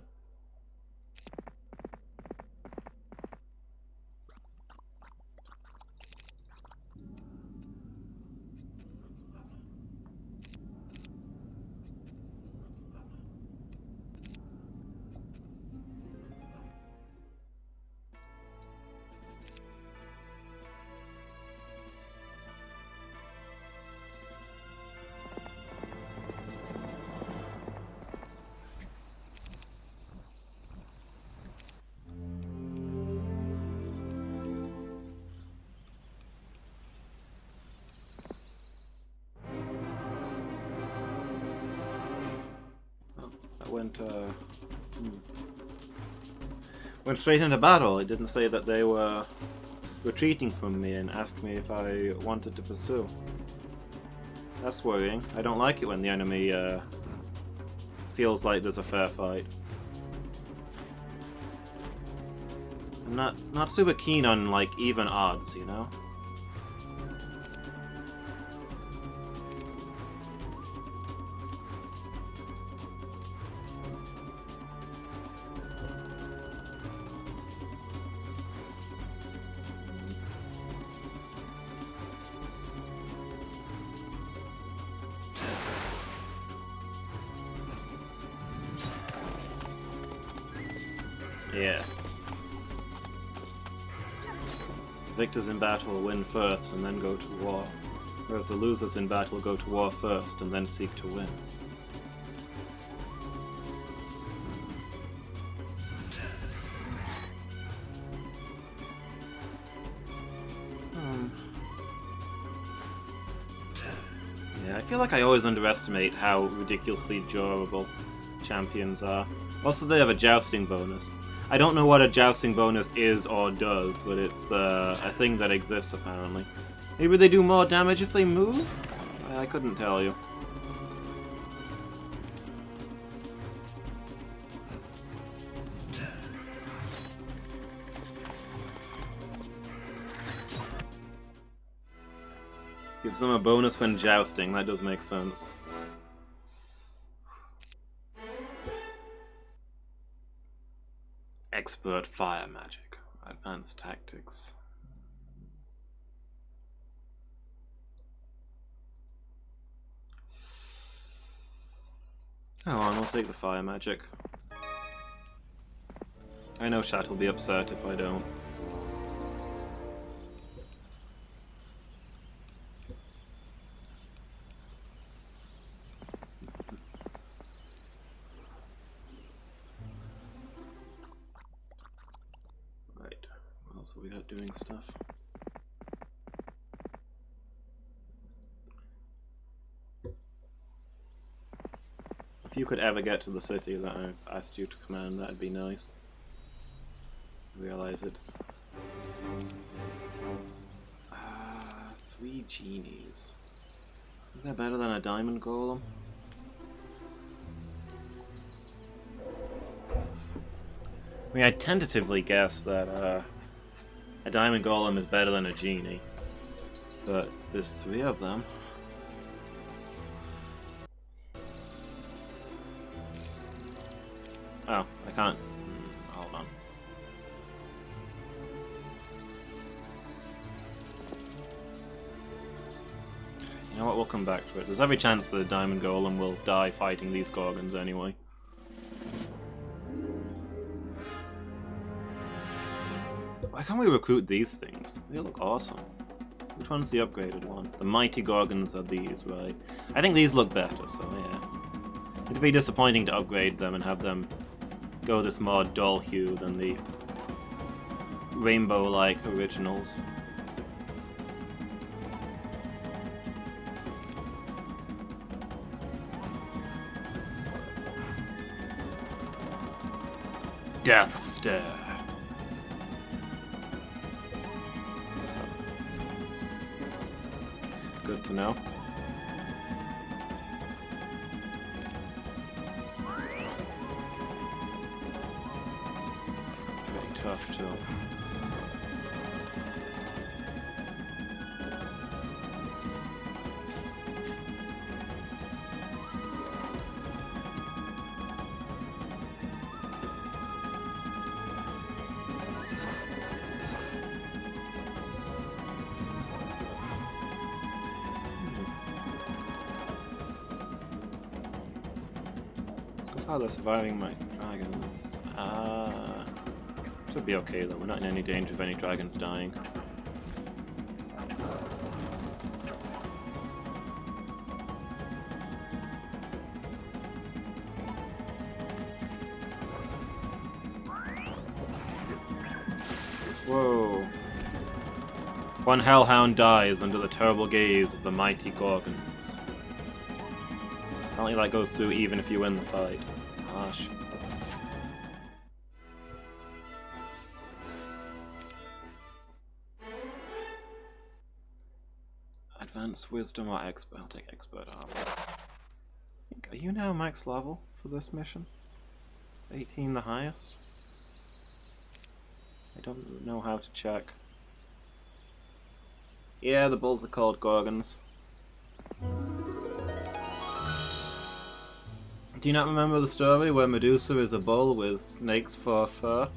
Went straight into battle. It didn't say that they were retreating from me and asked me if I wanted to pursue. That's worrying. I don't like it when the enemy feels like there's a fair fight. I'm not super keen on like even odds, you know? Yeah. Victors in battle win first and then go to war, whereas the losers in battle go to war first and then seek to win. Yeah, I feel like I always underestimate how ridiculously durable champions are. Also, they have a jousting bonus. I don't know what a jousting bonus is or does, but it's a thing that exists apparently. Maybe they do more damage if they move? I couldn't tell you. Gives them a bonus when jousting, that does make sense. Expert fire magic. Advanced tactics. Oh, on, we'll take the fire magic. I know Shat will be upset if I don't. Right, what else have we got doing stuff? If you could ever get to the city that I've asked you to command, that'd be nice. I realize it's... 3 genies. Is that better than a diamond golem? I mean, I tentatively guess that a diamond golem is better than a genie. But there's 3 of them. Oh, I can't. Hold on. You know what? We'll come back to it. There's every chance the diamond golem will die fighting these gorgons anyway. Why can't we recruit these things? They look awesome. Which one's the upgraded one? The mighty gorgons are these, right? I think these look better, so yeah. It'd be disappointing to upgrade them and have them go this more dull hue than the rainbow-like originals. Death Stare. Good to know. Tough too. So far they're surviving my dragons. Should be okay though, we're not in any danger of any dragons dying. Whoa. One hellhound dies under the terrible gaze of the mighty gorgons. Apparently that goes through even if you win the fight. Gosh. Advanced wisdom or expert? I'll take expert armor. Are you now max level for this mission? Is 18 the highest? I don't know how to check. Yeah, the bulls are called gorgons. Do you not remember the story where Medusa is a bull with snakes for fur?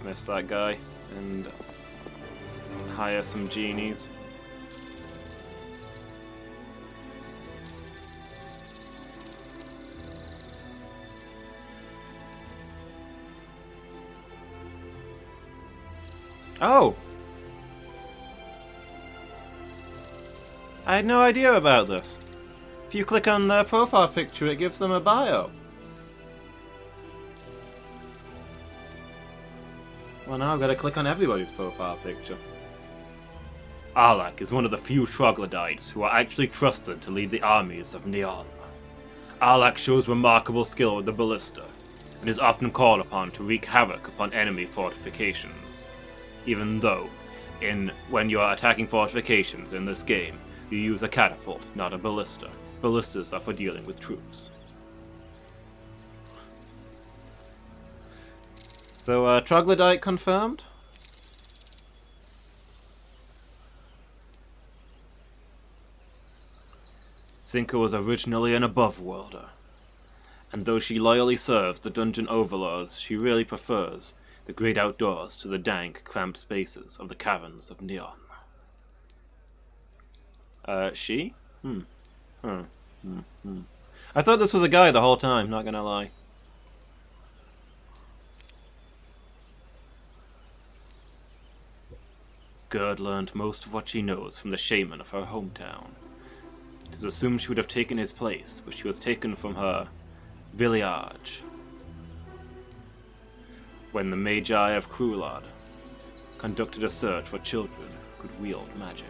dismiss that guy and hire some genies. Oh! I had no idea about this. If you click on their profile picture, it gives them a bio. Well, now I've got to click on everybody's profile picture. Alak is one of the few troglodytes who are actually trusted to lead the armies of Neon. Alak shows remarkable skill with the ballista, and is often called upon to wreak havoc upon enemy fortifications. Even though, when you are attacking fortifications in this game, you use a catapult, not a ballista. Ballistas are for dealing with troops. So, troglodyte confirmed? Cinca was originally an above-worlder, and though she loyally serves the dungeon overlords, she really prefers the great outdoors to the dank, cramped spaces of the caverns of Neon. She? I thought this was a guy the whole time, not gonna lie. Gerd learned most of what she knows from the shaman of her hometown. It is assumed she would have taken his place, but she was taken from her village when the Magi of Krulad conducted a search for children who could wield magic.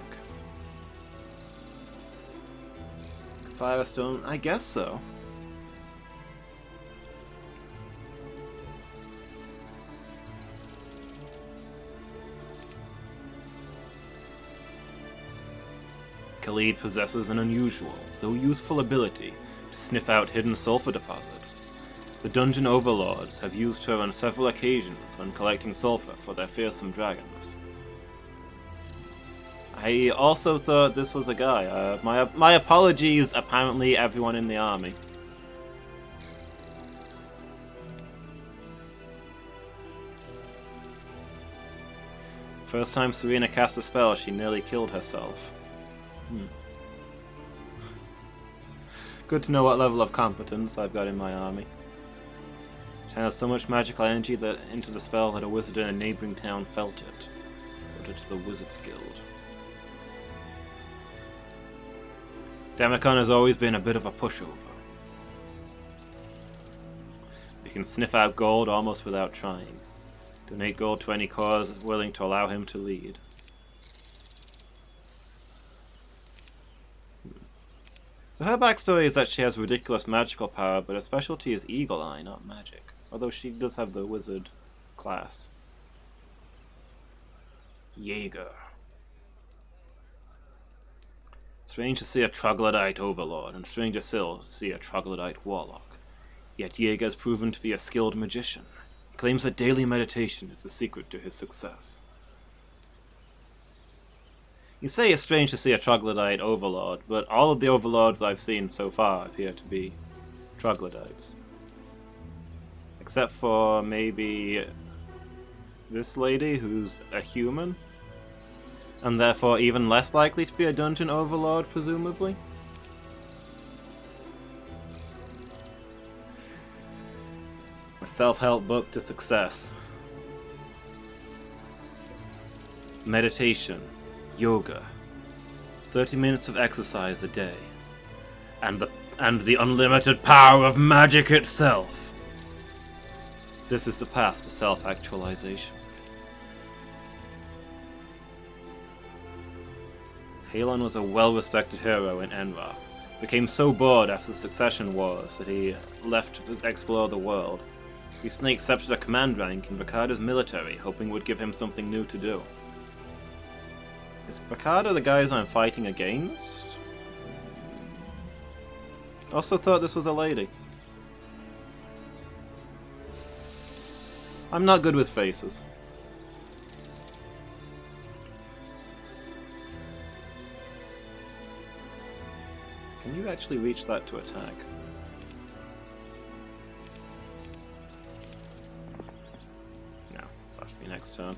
Firestone? I guess so. Khalid possesses an unusual, though useful ability to sniff out hidden sulfur deposits. The dungeon overlords have used her on several occasions when collecting sulfur for their fearsome dragons. I also thought this was a guy. My apologies, apparently everyone in the army. First time Serena cast a spell, she nearly killed herself. Good to know what level of competence I've got in my army. Channeled so much magical energy into the spell that a wizard in a neighboring town felt it. Put it to the Wizards Guild. Demicon has always been a bit of a pushover. He can sniff out gold almost without trying. Donate gold to any cause willing to allow him to lead. So her backstory is that she has ridiculous magical power, but her specialty is Eagle Eye, not magic. Although she does have the wizard class. Jaeger. Strange to see a troglodyte overlord, and stranger still to see a troglodyte warlock. Yet Jaeger has proven to be a skilled magician. He claims that daily meditation is the secret to his success. You say it's strange to see a troglodyte overlord, but all of the overlords I've seen so far appear to be troglodytes. Except for maybe this lady, who's a human, and therefore even less likely to be a dungeon overlord, presumably. A self-help book to success. Meditation. Yoga, 30 minutes of exercise a day, and the unlimited power of magic itself. This is the path to self-actualization. Halon was a well-respected hero in Enra. Became so bored after the Succession Wars that he left to explore the world. He recently accepted a command rank in Bakada's military, hoping it would give him something new to do. Is Bakada the guys I'm fighting against? Also thought this was a lady. I'm not good with faces. Can you actually reach that to attack? No, next turn.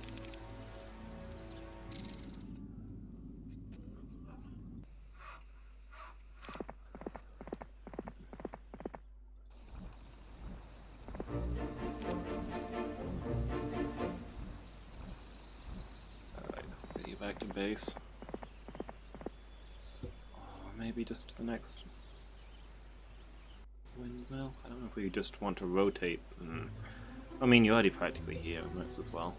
Alright, get you back to base. Or maybe just to the next windmill? I don't know if we just want to rotate. I mean, you're already practically here, might as well.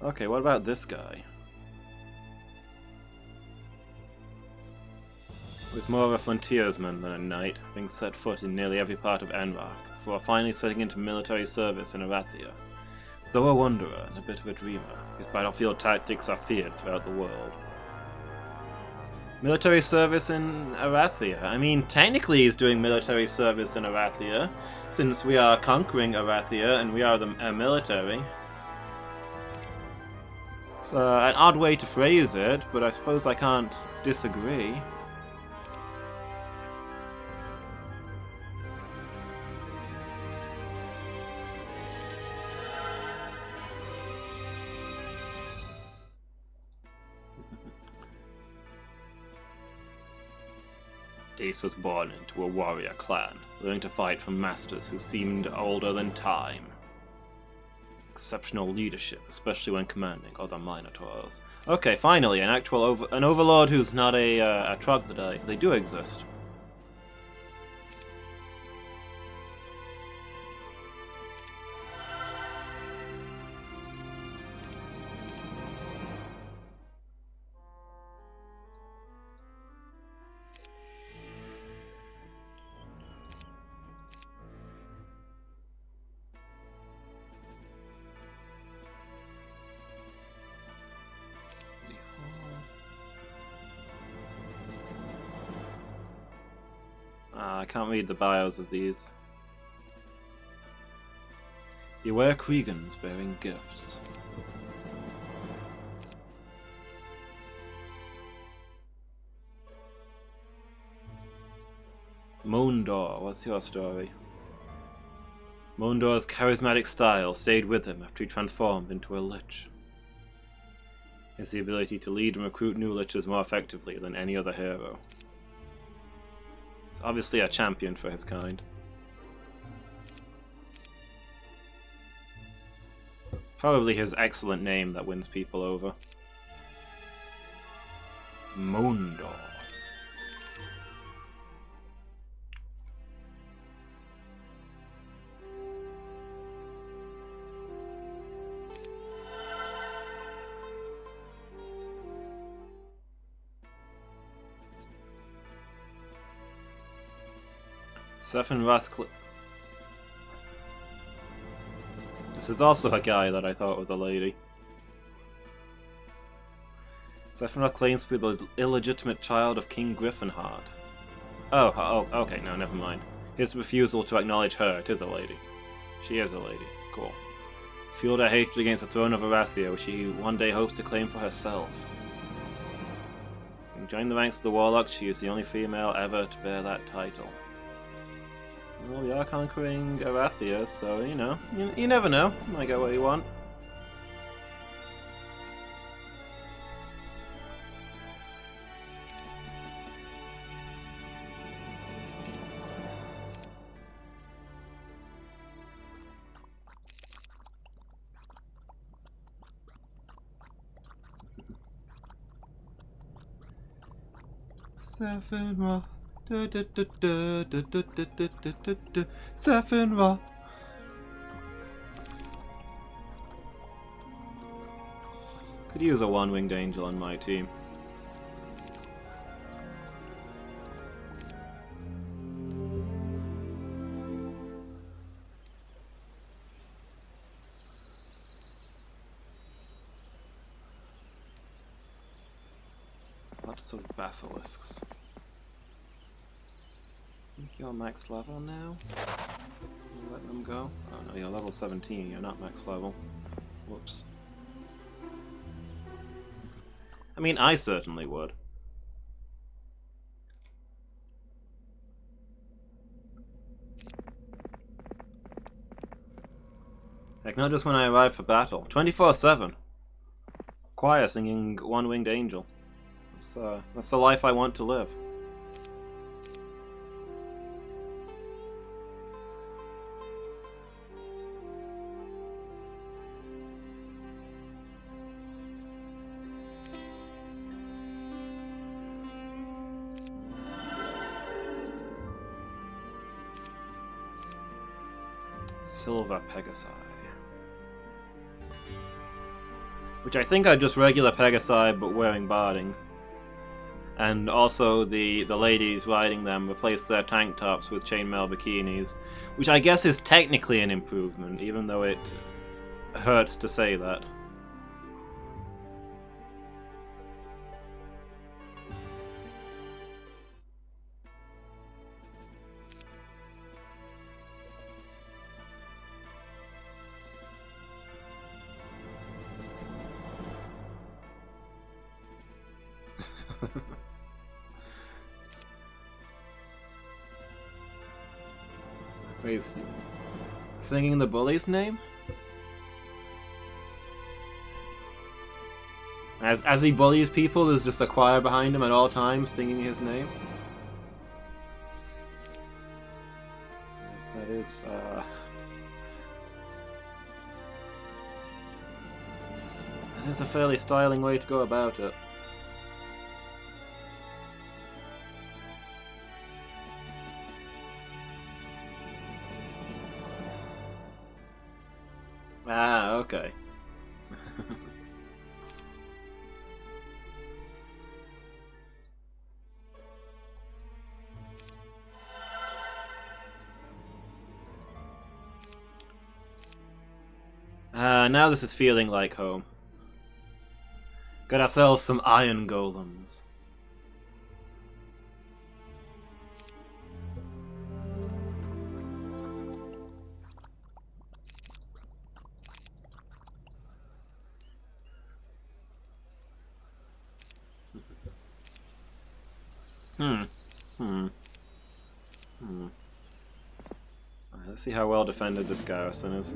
Okay, what about this guy? He's more of a frontiersman than a knight, having set foot in nearly every part of Enrach, before finally setting into military service in Arathia. Though a wanderer and a bit of a dreamer, his battlefield tactics are feared throughout the world. Military service in Arathia? I mean, technically he's doing military service in Arathia, since we are conquering Arathia and we are the military. It's an odd way to phrase it, but I suppose I can't disagree. Dace was born into a warrior clan, learning to fight from masters who seemed older than time. Exceptional leadership, especially when commanding other Minotaurs. Okay, finally, an actual an overlord who's not a troglodyte. They do exist. I can't read the bios of these. Beware Kriegans bearing gifts. Mondor, what's your story? Mondor's charismatic style stayed with him after he transformed into a lich. He has the ability to lead and recruit new liches more effectively than any other hero. He's obviously a champion for his kind. Probably his excellent name that wins people over. Mondor. Stefan Rathcliffe. This is also a guy that I thought was a lady. Sephiroth claims to be the illegitimate child of King Griffinheart. Oh, okay, no, never mind. His refusal to acknowledge her, it is a lady. She is a lady. Cool. Fueled her hatred against the throne of Arathia, which she one day hopes to claim for herself. Having joined the ranks of the Warlocks, she is the only female ever to bear that title. Well, we are conquering Arathia, so, you know, you never know. You might get what you want. Sephiroth. Sephiroth. Could use a one-winged angel on my team. Lots of basilisks. I think you're max level now. Let them go. Oh no, you're level 17, you're not max level. Whoops. I mean, I certainly would. Like, not just when I arrive for battle. 24/7. Choir singing One-Winged Angel. That's the life I want to live. Silver Pegasi. Which I think are just regular Pegasi but wearing barding. And also the ladies riding them replace their tank tops with chainmail bikinis. Which I guess is technically an improvement, even though it hurts to say that. Wait, he's singing the bully's name? As he bullies people, there's just a choir behind him at all times singing his name? That is, that is a fairly styling way to go about it. Ah, okay. Now this is feeling like home. Got ourselves some iron golems. Let's see how well defended this garrison is.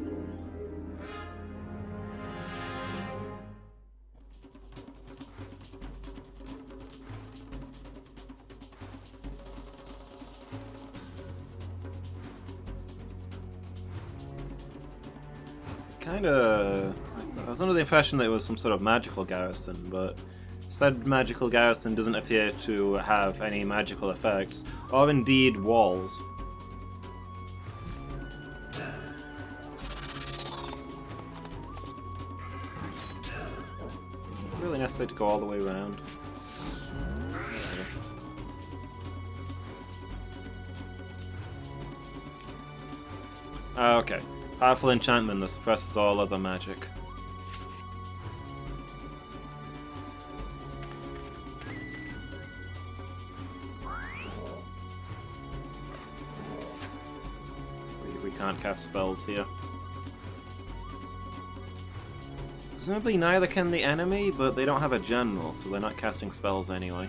I was under the impression that it was some sort of magical garrison, but said magical garrison doesn't appear to have any magical effects, or indeed walls. Is it really necessary to go all the way around? Okay. Powerful enchantment that suppresses all other magic. We can't cast spells here. Presumably neither can the enemy, but they don't have a general, so they're not casting spells anyway.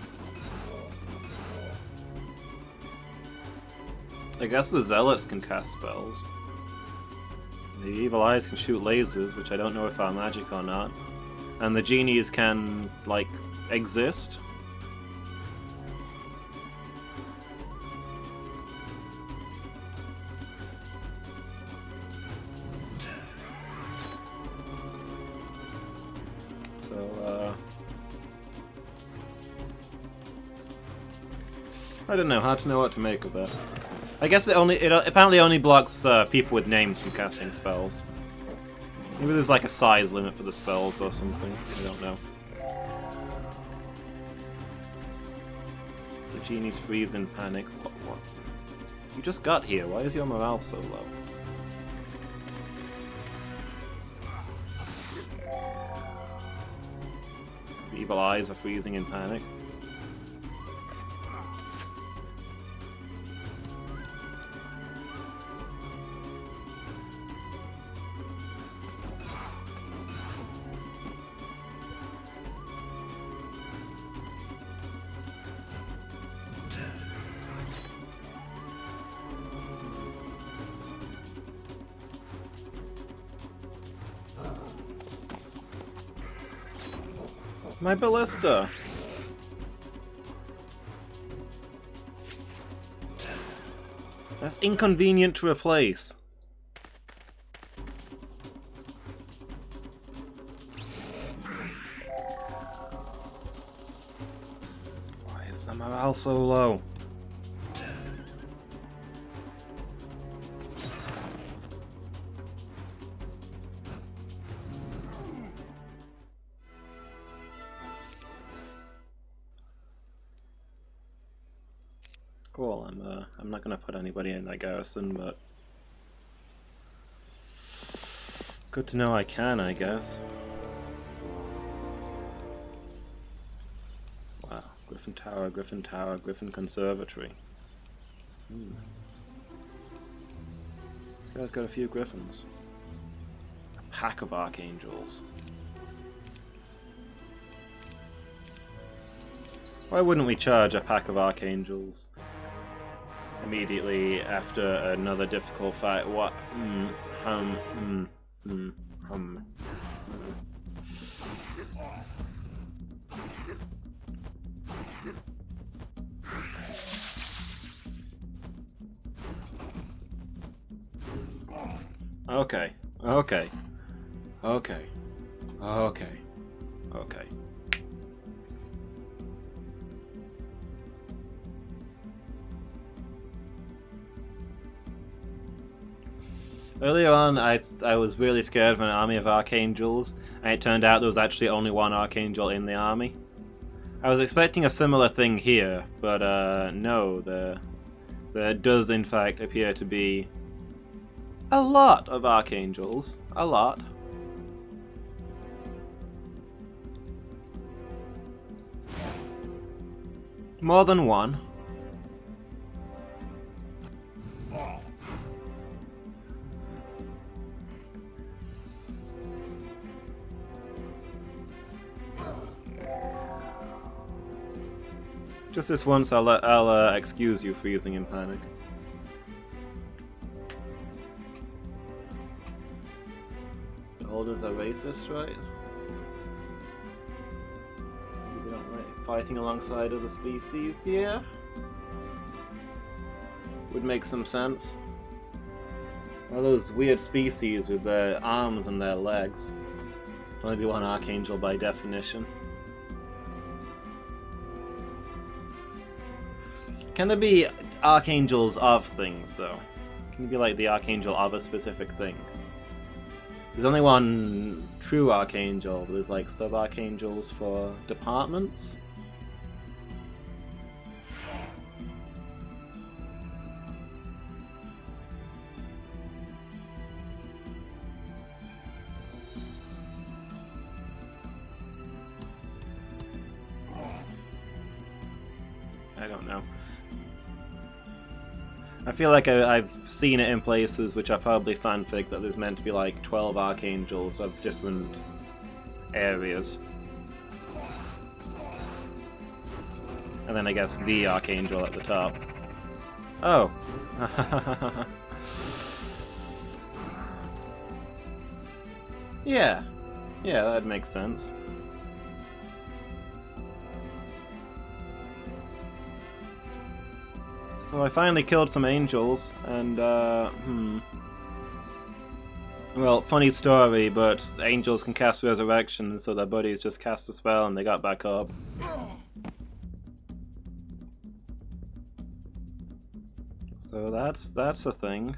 I guess the zealots can cast spells. The evil eyes can shoot lasers, which I don't know if are magic or not. And the genies can, like, exist. So, I don't know, hard to know what to make of that. I guess it apparently only blocks people with names from casting spells. Maybe there's like a size limit for the spells or something. I don't know. The genies freeze in panic. What? You just got here. Why is your morale so low? The evil eyes are freezing in panic. My ballista! That's inconvenient to replace. Why is the morale so low? Cool, I'm not gonna put anybody in that garrison, but good to know I can, I guess. Wow, Griffin Tower, Griffin Tower, Griffin Conservatory. This guy's got a few griffins. A pack of archangels. Why wouldn't we charge a pack of archangels immediately after another difficult fight? What? Okay. Okay. Okay. Okay. Okay. Earlier on, I was really scared of an army of archangels, and it turned out there was actually only one archangel in the army. I was expecting a similar thing here, but no, there does in fact appear to be a lot of archangels. A lot. More than one. Just this once, I'll excuse you freezing in panic. The holders are racist, right? You don't like fighting alongside other species, yeah? Would make some sense. All those weird species with their arms and their legs. Only be one archangel by definition. Can there be archangels of things, though? Can you be like the archangel of a specific thing? There's only one true archangel, but there's like sub-archangels for departments? I don't know. I feel like I've seen it in places which are probably fanfic that there's meant to be like 12 archangels of different areas. And then I guess the archangel at the top. Oh. Yeah. Yeah, that makes sense. So I finally killed some angels, and, well, funny story, but angels can cast resurrection, so their buddies just cast a spell and they got back up. So that's a thing.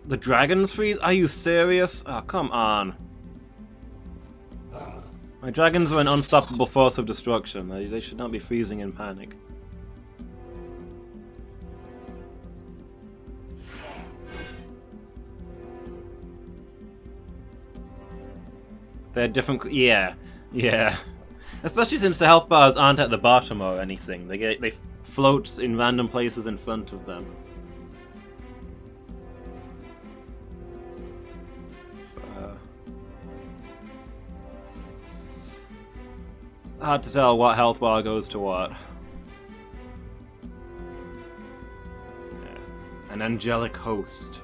The dragons freeze? Are you serious? Oh, come on. My dragons are an unstoppable force of destruction. They should not be freezing in panic. They're different... Yeah. Yeah. Especially since the health bars aren't at the bottom or anything. They float in random places in front of them. So, it's hard to tell what health bar goes to what. Yeah. An angelic host.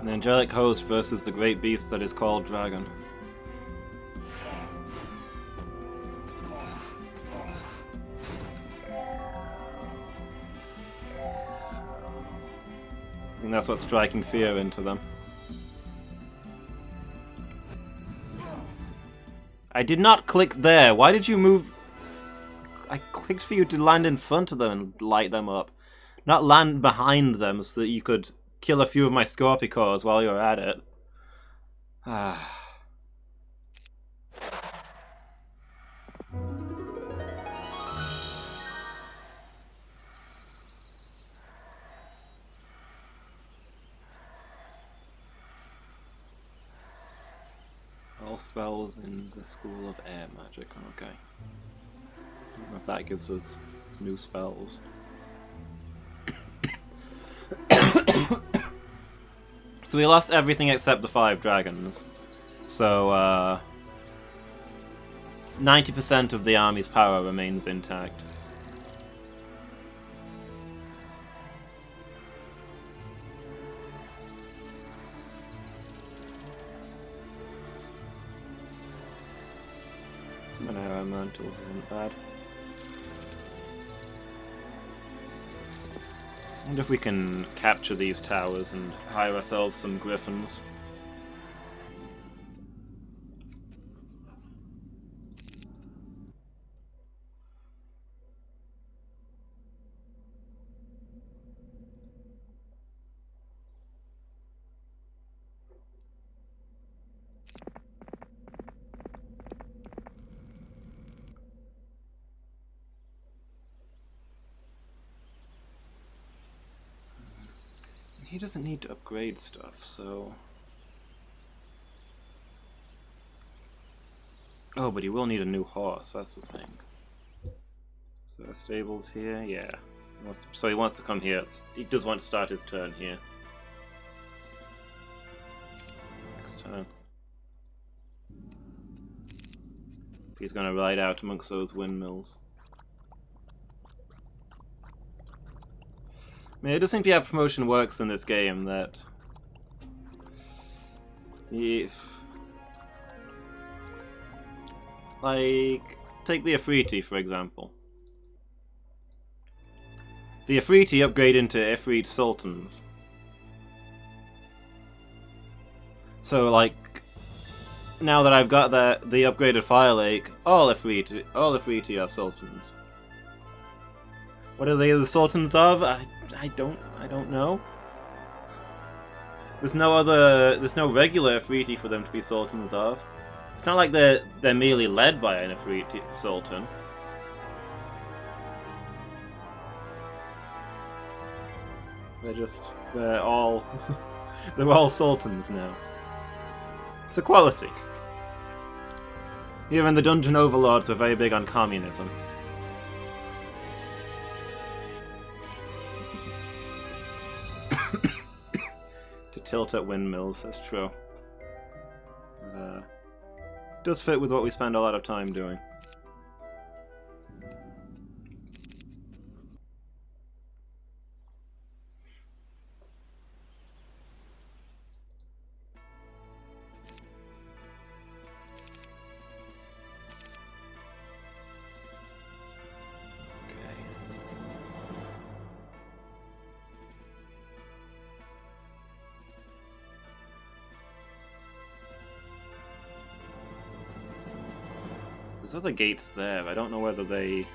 An angelic host versus the great beast that is called Dragon. I think that's what's striking fear into them. I did not click there. Why did you move? I clicked for you to land in front of them and light them up. Not land behind them so that you could kill a few of my Scorpicores while you're at it. Ah. All spells in the School of Air Magic. Okay. I don't know if that gives us new spells. So we lost everything except the 5 dragons. So 90% of the army's power remains intact. Summon arrow mantles isn't bad. I wonder if we can capture these towers and hire ourselves some griffins. He doesn't need to upgrade stuff, so... Oh, but he will need a new horse, that's the thing. So stables here, yeah. So he wants to come here. He does want to start his turn here. Next turn. He's going to ride out amongst those windmills. I mean, it does seem to be how promotion works in this game, that... Like, take the Ifriti, for example. The Ifriti upgrade into Ifrit Sultans. So, like, now that I've got the upgraded Fire Lake, all Ifriti are Sultans. What are they the Sultans of? I don't know. There's no regular Ifriti for them to be Sultans of. It's not like they're merely led by an Ifriti Sultan. They're all they're all Sultans now. It's equality. Even the Dungeon Overlords are very big on communism. To tilt at windmills, that's true. Does fit with what we spend a lot of time doing. There's other gates there. I don't know whether they,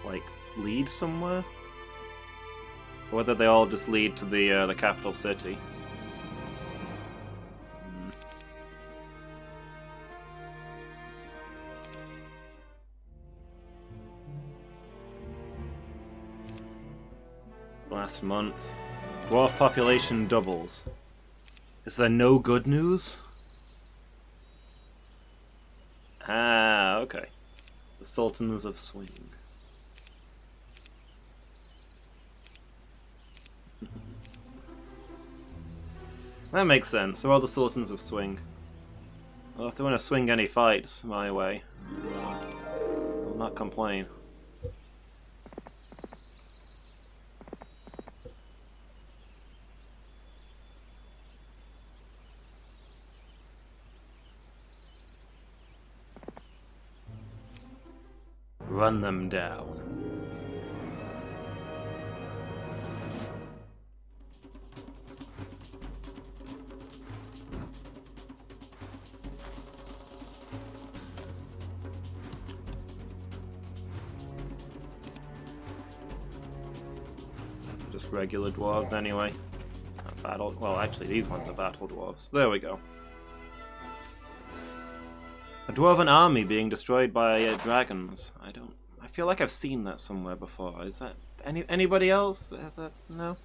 like, lead somewhere, or whether they all just lead to the capital city. last month. Dwarf population doubles. Is there no good news? Ah, okay. The Sultans of Swing. That makes sense. They're all the Sultans of Swing. Well, if they want to swing any fights my way, I'll not complain. Run them down. Just regular dwarves anyway. Not battle. Well, actually, these ones are battle dwarves. There we go. A dwarven army being destroyed by dragons. I feel like I've seen that somewhere before. Is that anybody else? Is that no?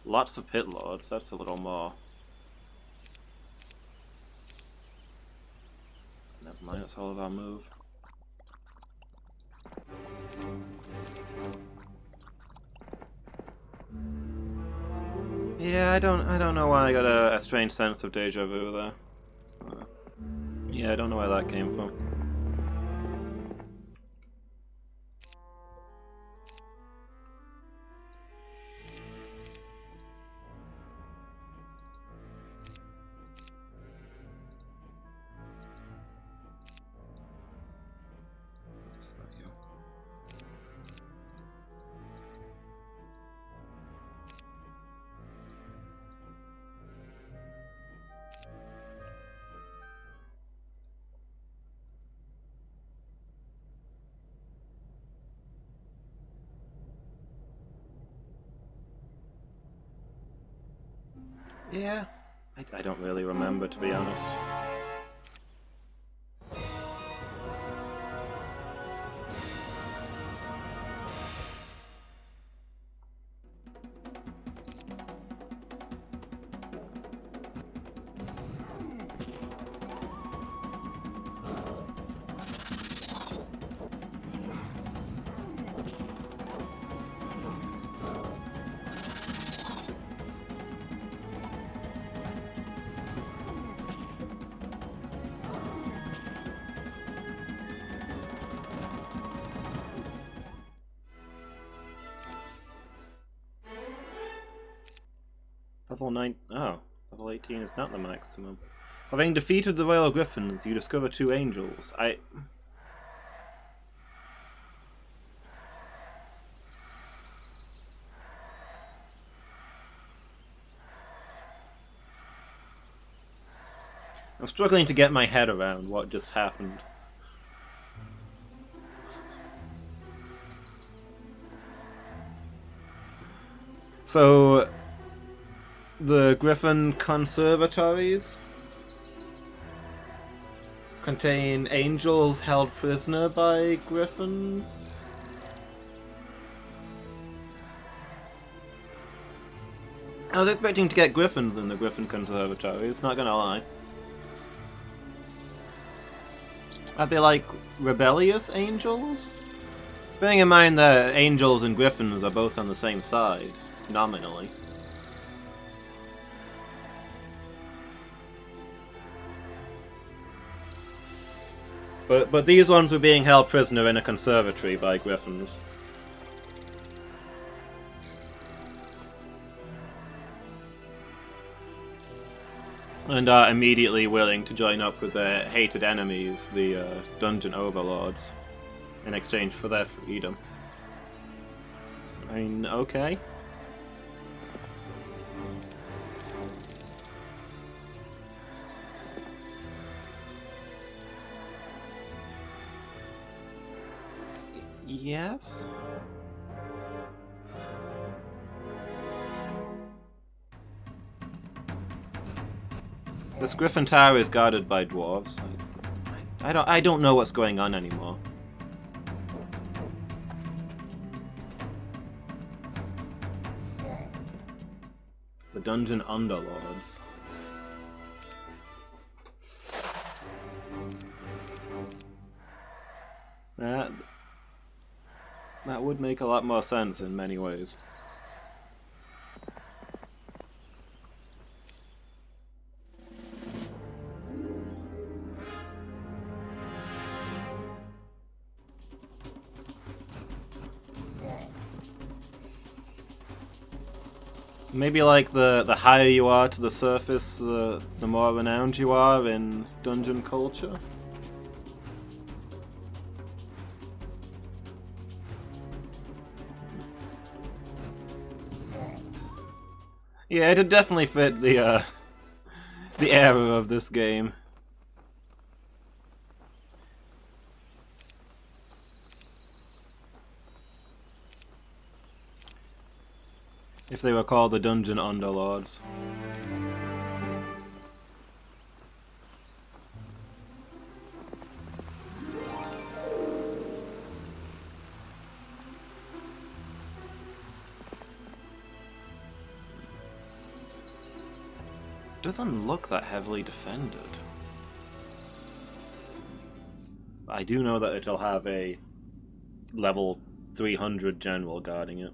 Lots of pit lords. That's a little more. Never mind. That's all of our move. Yeah, I don't know why I got a strange sense of deja vu there. Yeah, I don't know where that came from. Yeah, I don't really remember, to be honest. Level 18 is not the maximum. Having defeated the Royal Griffins, you discover 2 angels. I I'm struggling to get my head around what just happened. So, the Griffin conservatories contain angels held prisoner by griffins? I was expecting to get griffins in the Griffin conservatories, not gonna lie. Are they like rebellious angels? Bearing in mind that angels and griffins are both on the same side, nominally. But these ones were being held prisoner in a conservatory by griffins. And are immediately willing to join up with their hated enemies, the dungeon overlords, in exchange for their freedom. I mean, okay. Yes? This Griffin Tower is guarded by dwarves. I don't know what's going on anymore. The Dungeon Underlords. That would make a lot more sense in many ways. Maybe like the higher you are to the surface, the more renowned you are in dungeon culture. Yeah, it'd definitely fit the era of this game. If they were called the Dungeon Underlords. Doesn't look that heavily defended. I do know that it'll have a level 300 general guarding it.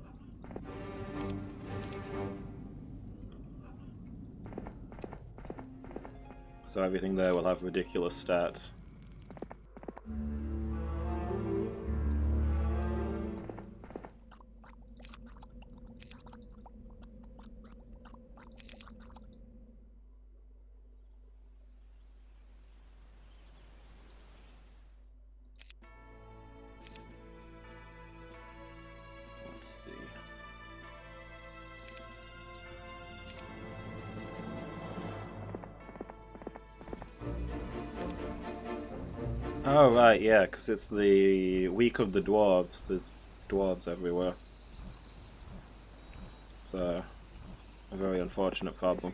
So everything there will have ridiculous stats. Let's see. Oh, right, yeah, because it's the week of the dwarves. There's dwarves everywhere. It's a very unfortunate problem.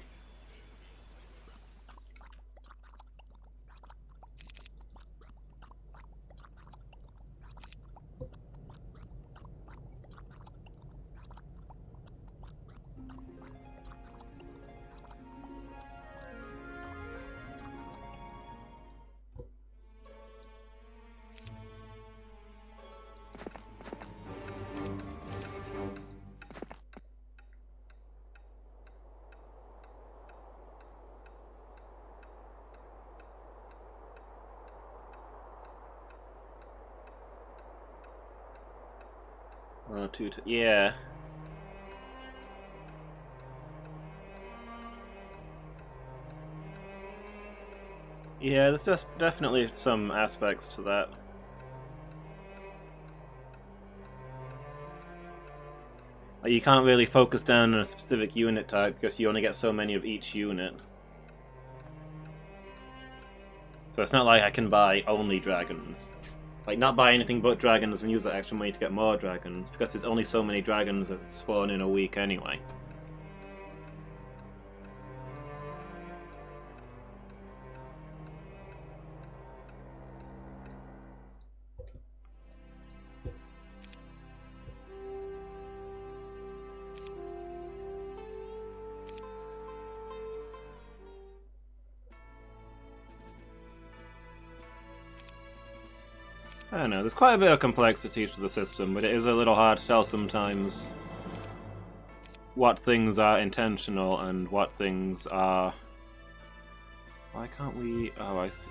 Yeah. Yeah, there's just definitely some aspects to that. Like, you can't really focus down on a specific unit type because you only get so many of each unit. So it's not like I can buy only dragons. Like, not buy anything but dragons and use that extra money to get more dragons, because there's only so many dragons that spawn in a week anyway. I don't know, there's quite a bit of complexity to the system, but it is a little hard to tell sometimes what things are intentional and what things are... Why can't we... Oh, I see.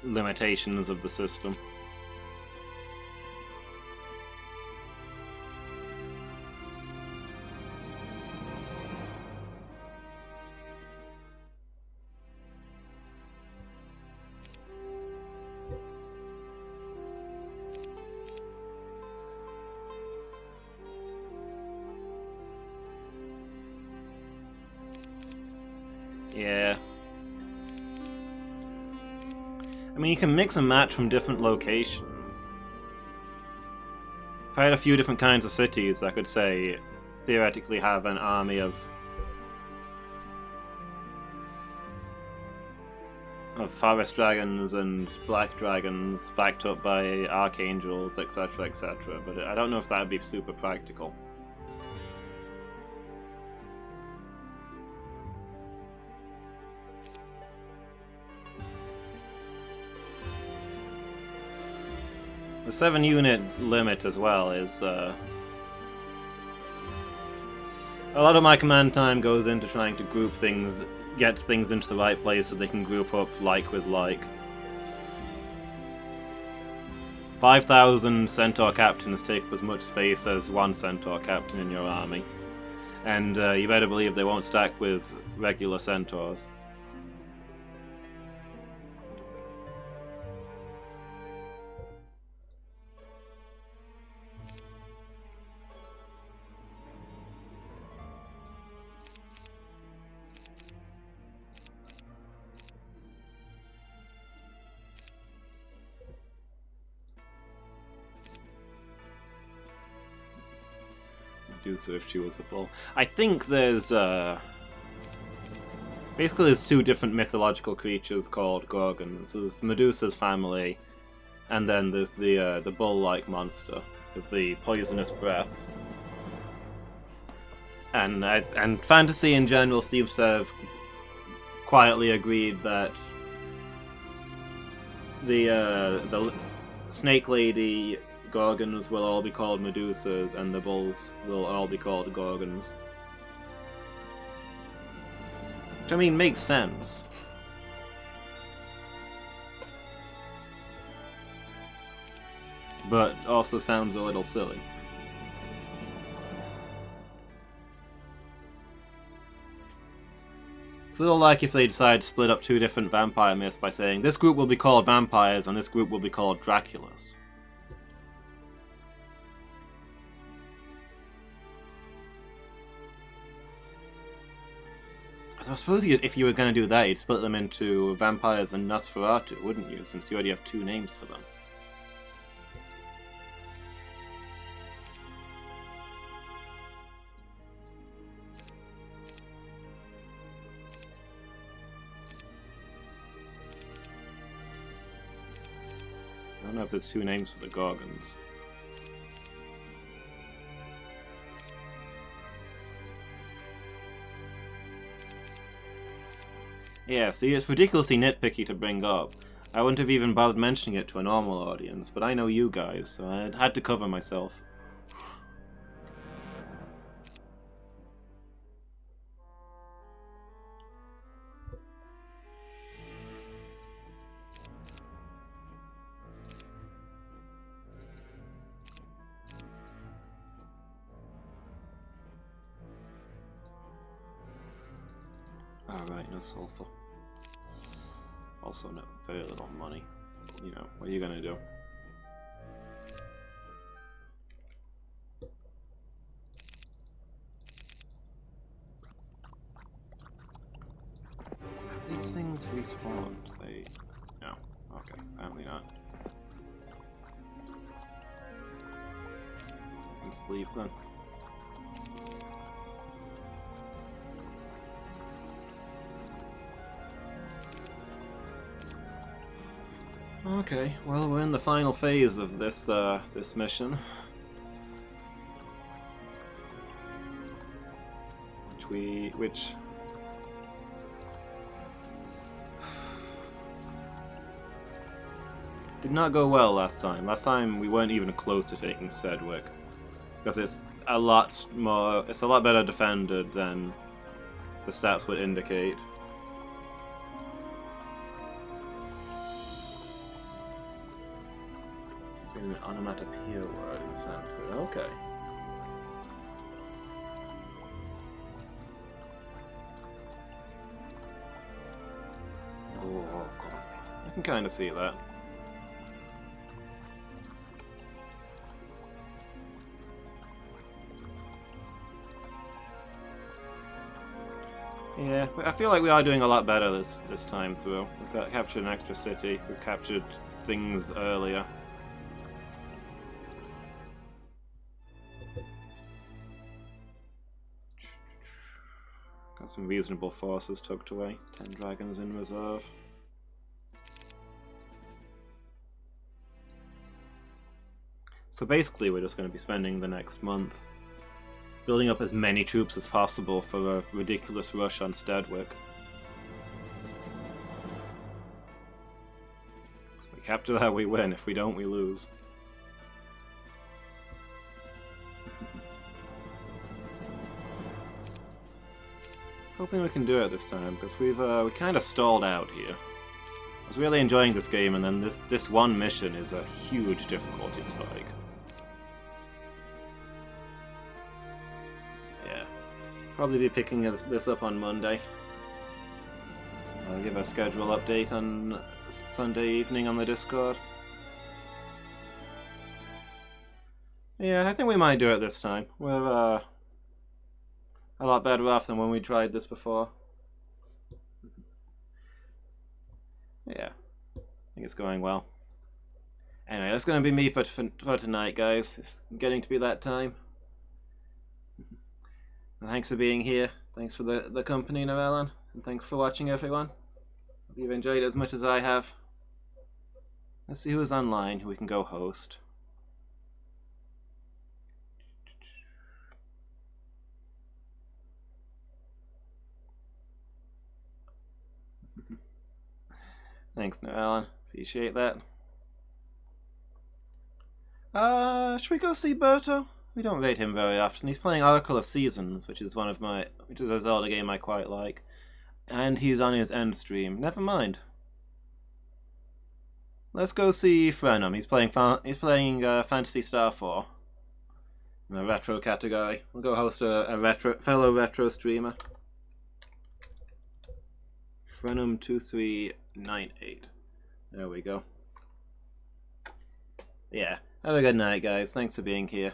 Limitations of the system. Yeah. I mean, you can mix and match from different locations. If I had a few different kinds of cities, I could say, theoretically have an army of forest dragons and black dragons backed up by archangels, etc., etc. But I don't know if that would be super practical. The 7-unit limit as well is a lot of my command time goes into trying to group things, get things into the right place so they can group up like with like. 5,000 Centaur captains take up as much space as one Centaur captain in your army, and you better believe they won't stack with regular Centaurs. Medusa if she was a bull. I think there's basically there's two different mythological creatures called Gorgons. There's Medusa's family, and then there's the bull-like monster with the poisonous breath. And fantasy in general seems to have quietly agreed that the snake lady Gorgons will all be called Medusas, and the bulls will all be called Gorgons. Which, I mean, makes sense. But also sounds a little silly. It's a little like if they decide to split up two different vampire myths by saying, this group will be called vampires and this group will be called Draculas. I suppose if you were going to do that, you'd split them into vampires and Nosferatu, wouldn't you? Since you already have two names for them. I don't know if there's two names for the Gorgons. Yeah, see, it's ridiculously nitpicky to bring up. I wouldn't have even bothered mentioning it to a normal audience, but I know you guys, so I had to cover myself. Alright, no sulfur. Also, no, very little money. You know, what are you gonna do? Have these things respawned? They... No. Okay, apparently not. I'm asleep then. Okay, well, we're in the final phase of this this mission, which did not go well last time. Last time we weren't even close to taking Sedgwick, because it's a lot better defended than the stats would indicate. An onomatopoeia word in Sanskrit. Okay. Oh, God. I can kind of see that. Yeah, I feel like we are doing a lot better this time through. We've captured an extra city. We've captured things earlier. Got some reasonable forces tucked away. 10 dragons in reserve. So basically we're just going to be spending the next month building up as many troops as possible for a ridiculous rush on Stadwick. If we capture that, we win. If we don't, we lose. hoping we can do it this time, because we kind of stalled out here. I was really enjoying this game, and then this one mission is a huge difficulty spike. Yeah, probably be picking this up on Monday. I'll give a schedule update on Sunday evening on the Discord. Yeah, I think we might do it this time. We're a lot better off than when we tried this before. Yeah, I think it's going well. Anyway, that's going to be me for tonight, guys. It's getting to be that time. And thanks for being here. Thanks for the company, Noellen. And thanks for watching, everyone. Hope you've enjoyed it as much as I have. Let's see who's online, who we can go host. Thanks, Noellen. Appreciate that. Should we go see Berto? We don't rate him very often. He's playing Oracle of Seasons, which is a Zelda game I quite like. And he's on his end stream. Never mind. Let's go see Frenum. He's playing Phantasy Star 4 in the retro category. We'll go host a fellow retro streamer. Frenum2398. There we go. Yeah. Have a good night, guys. Thanks for being here.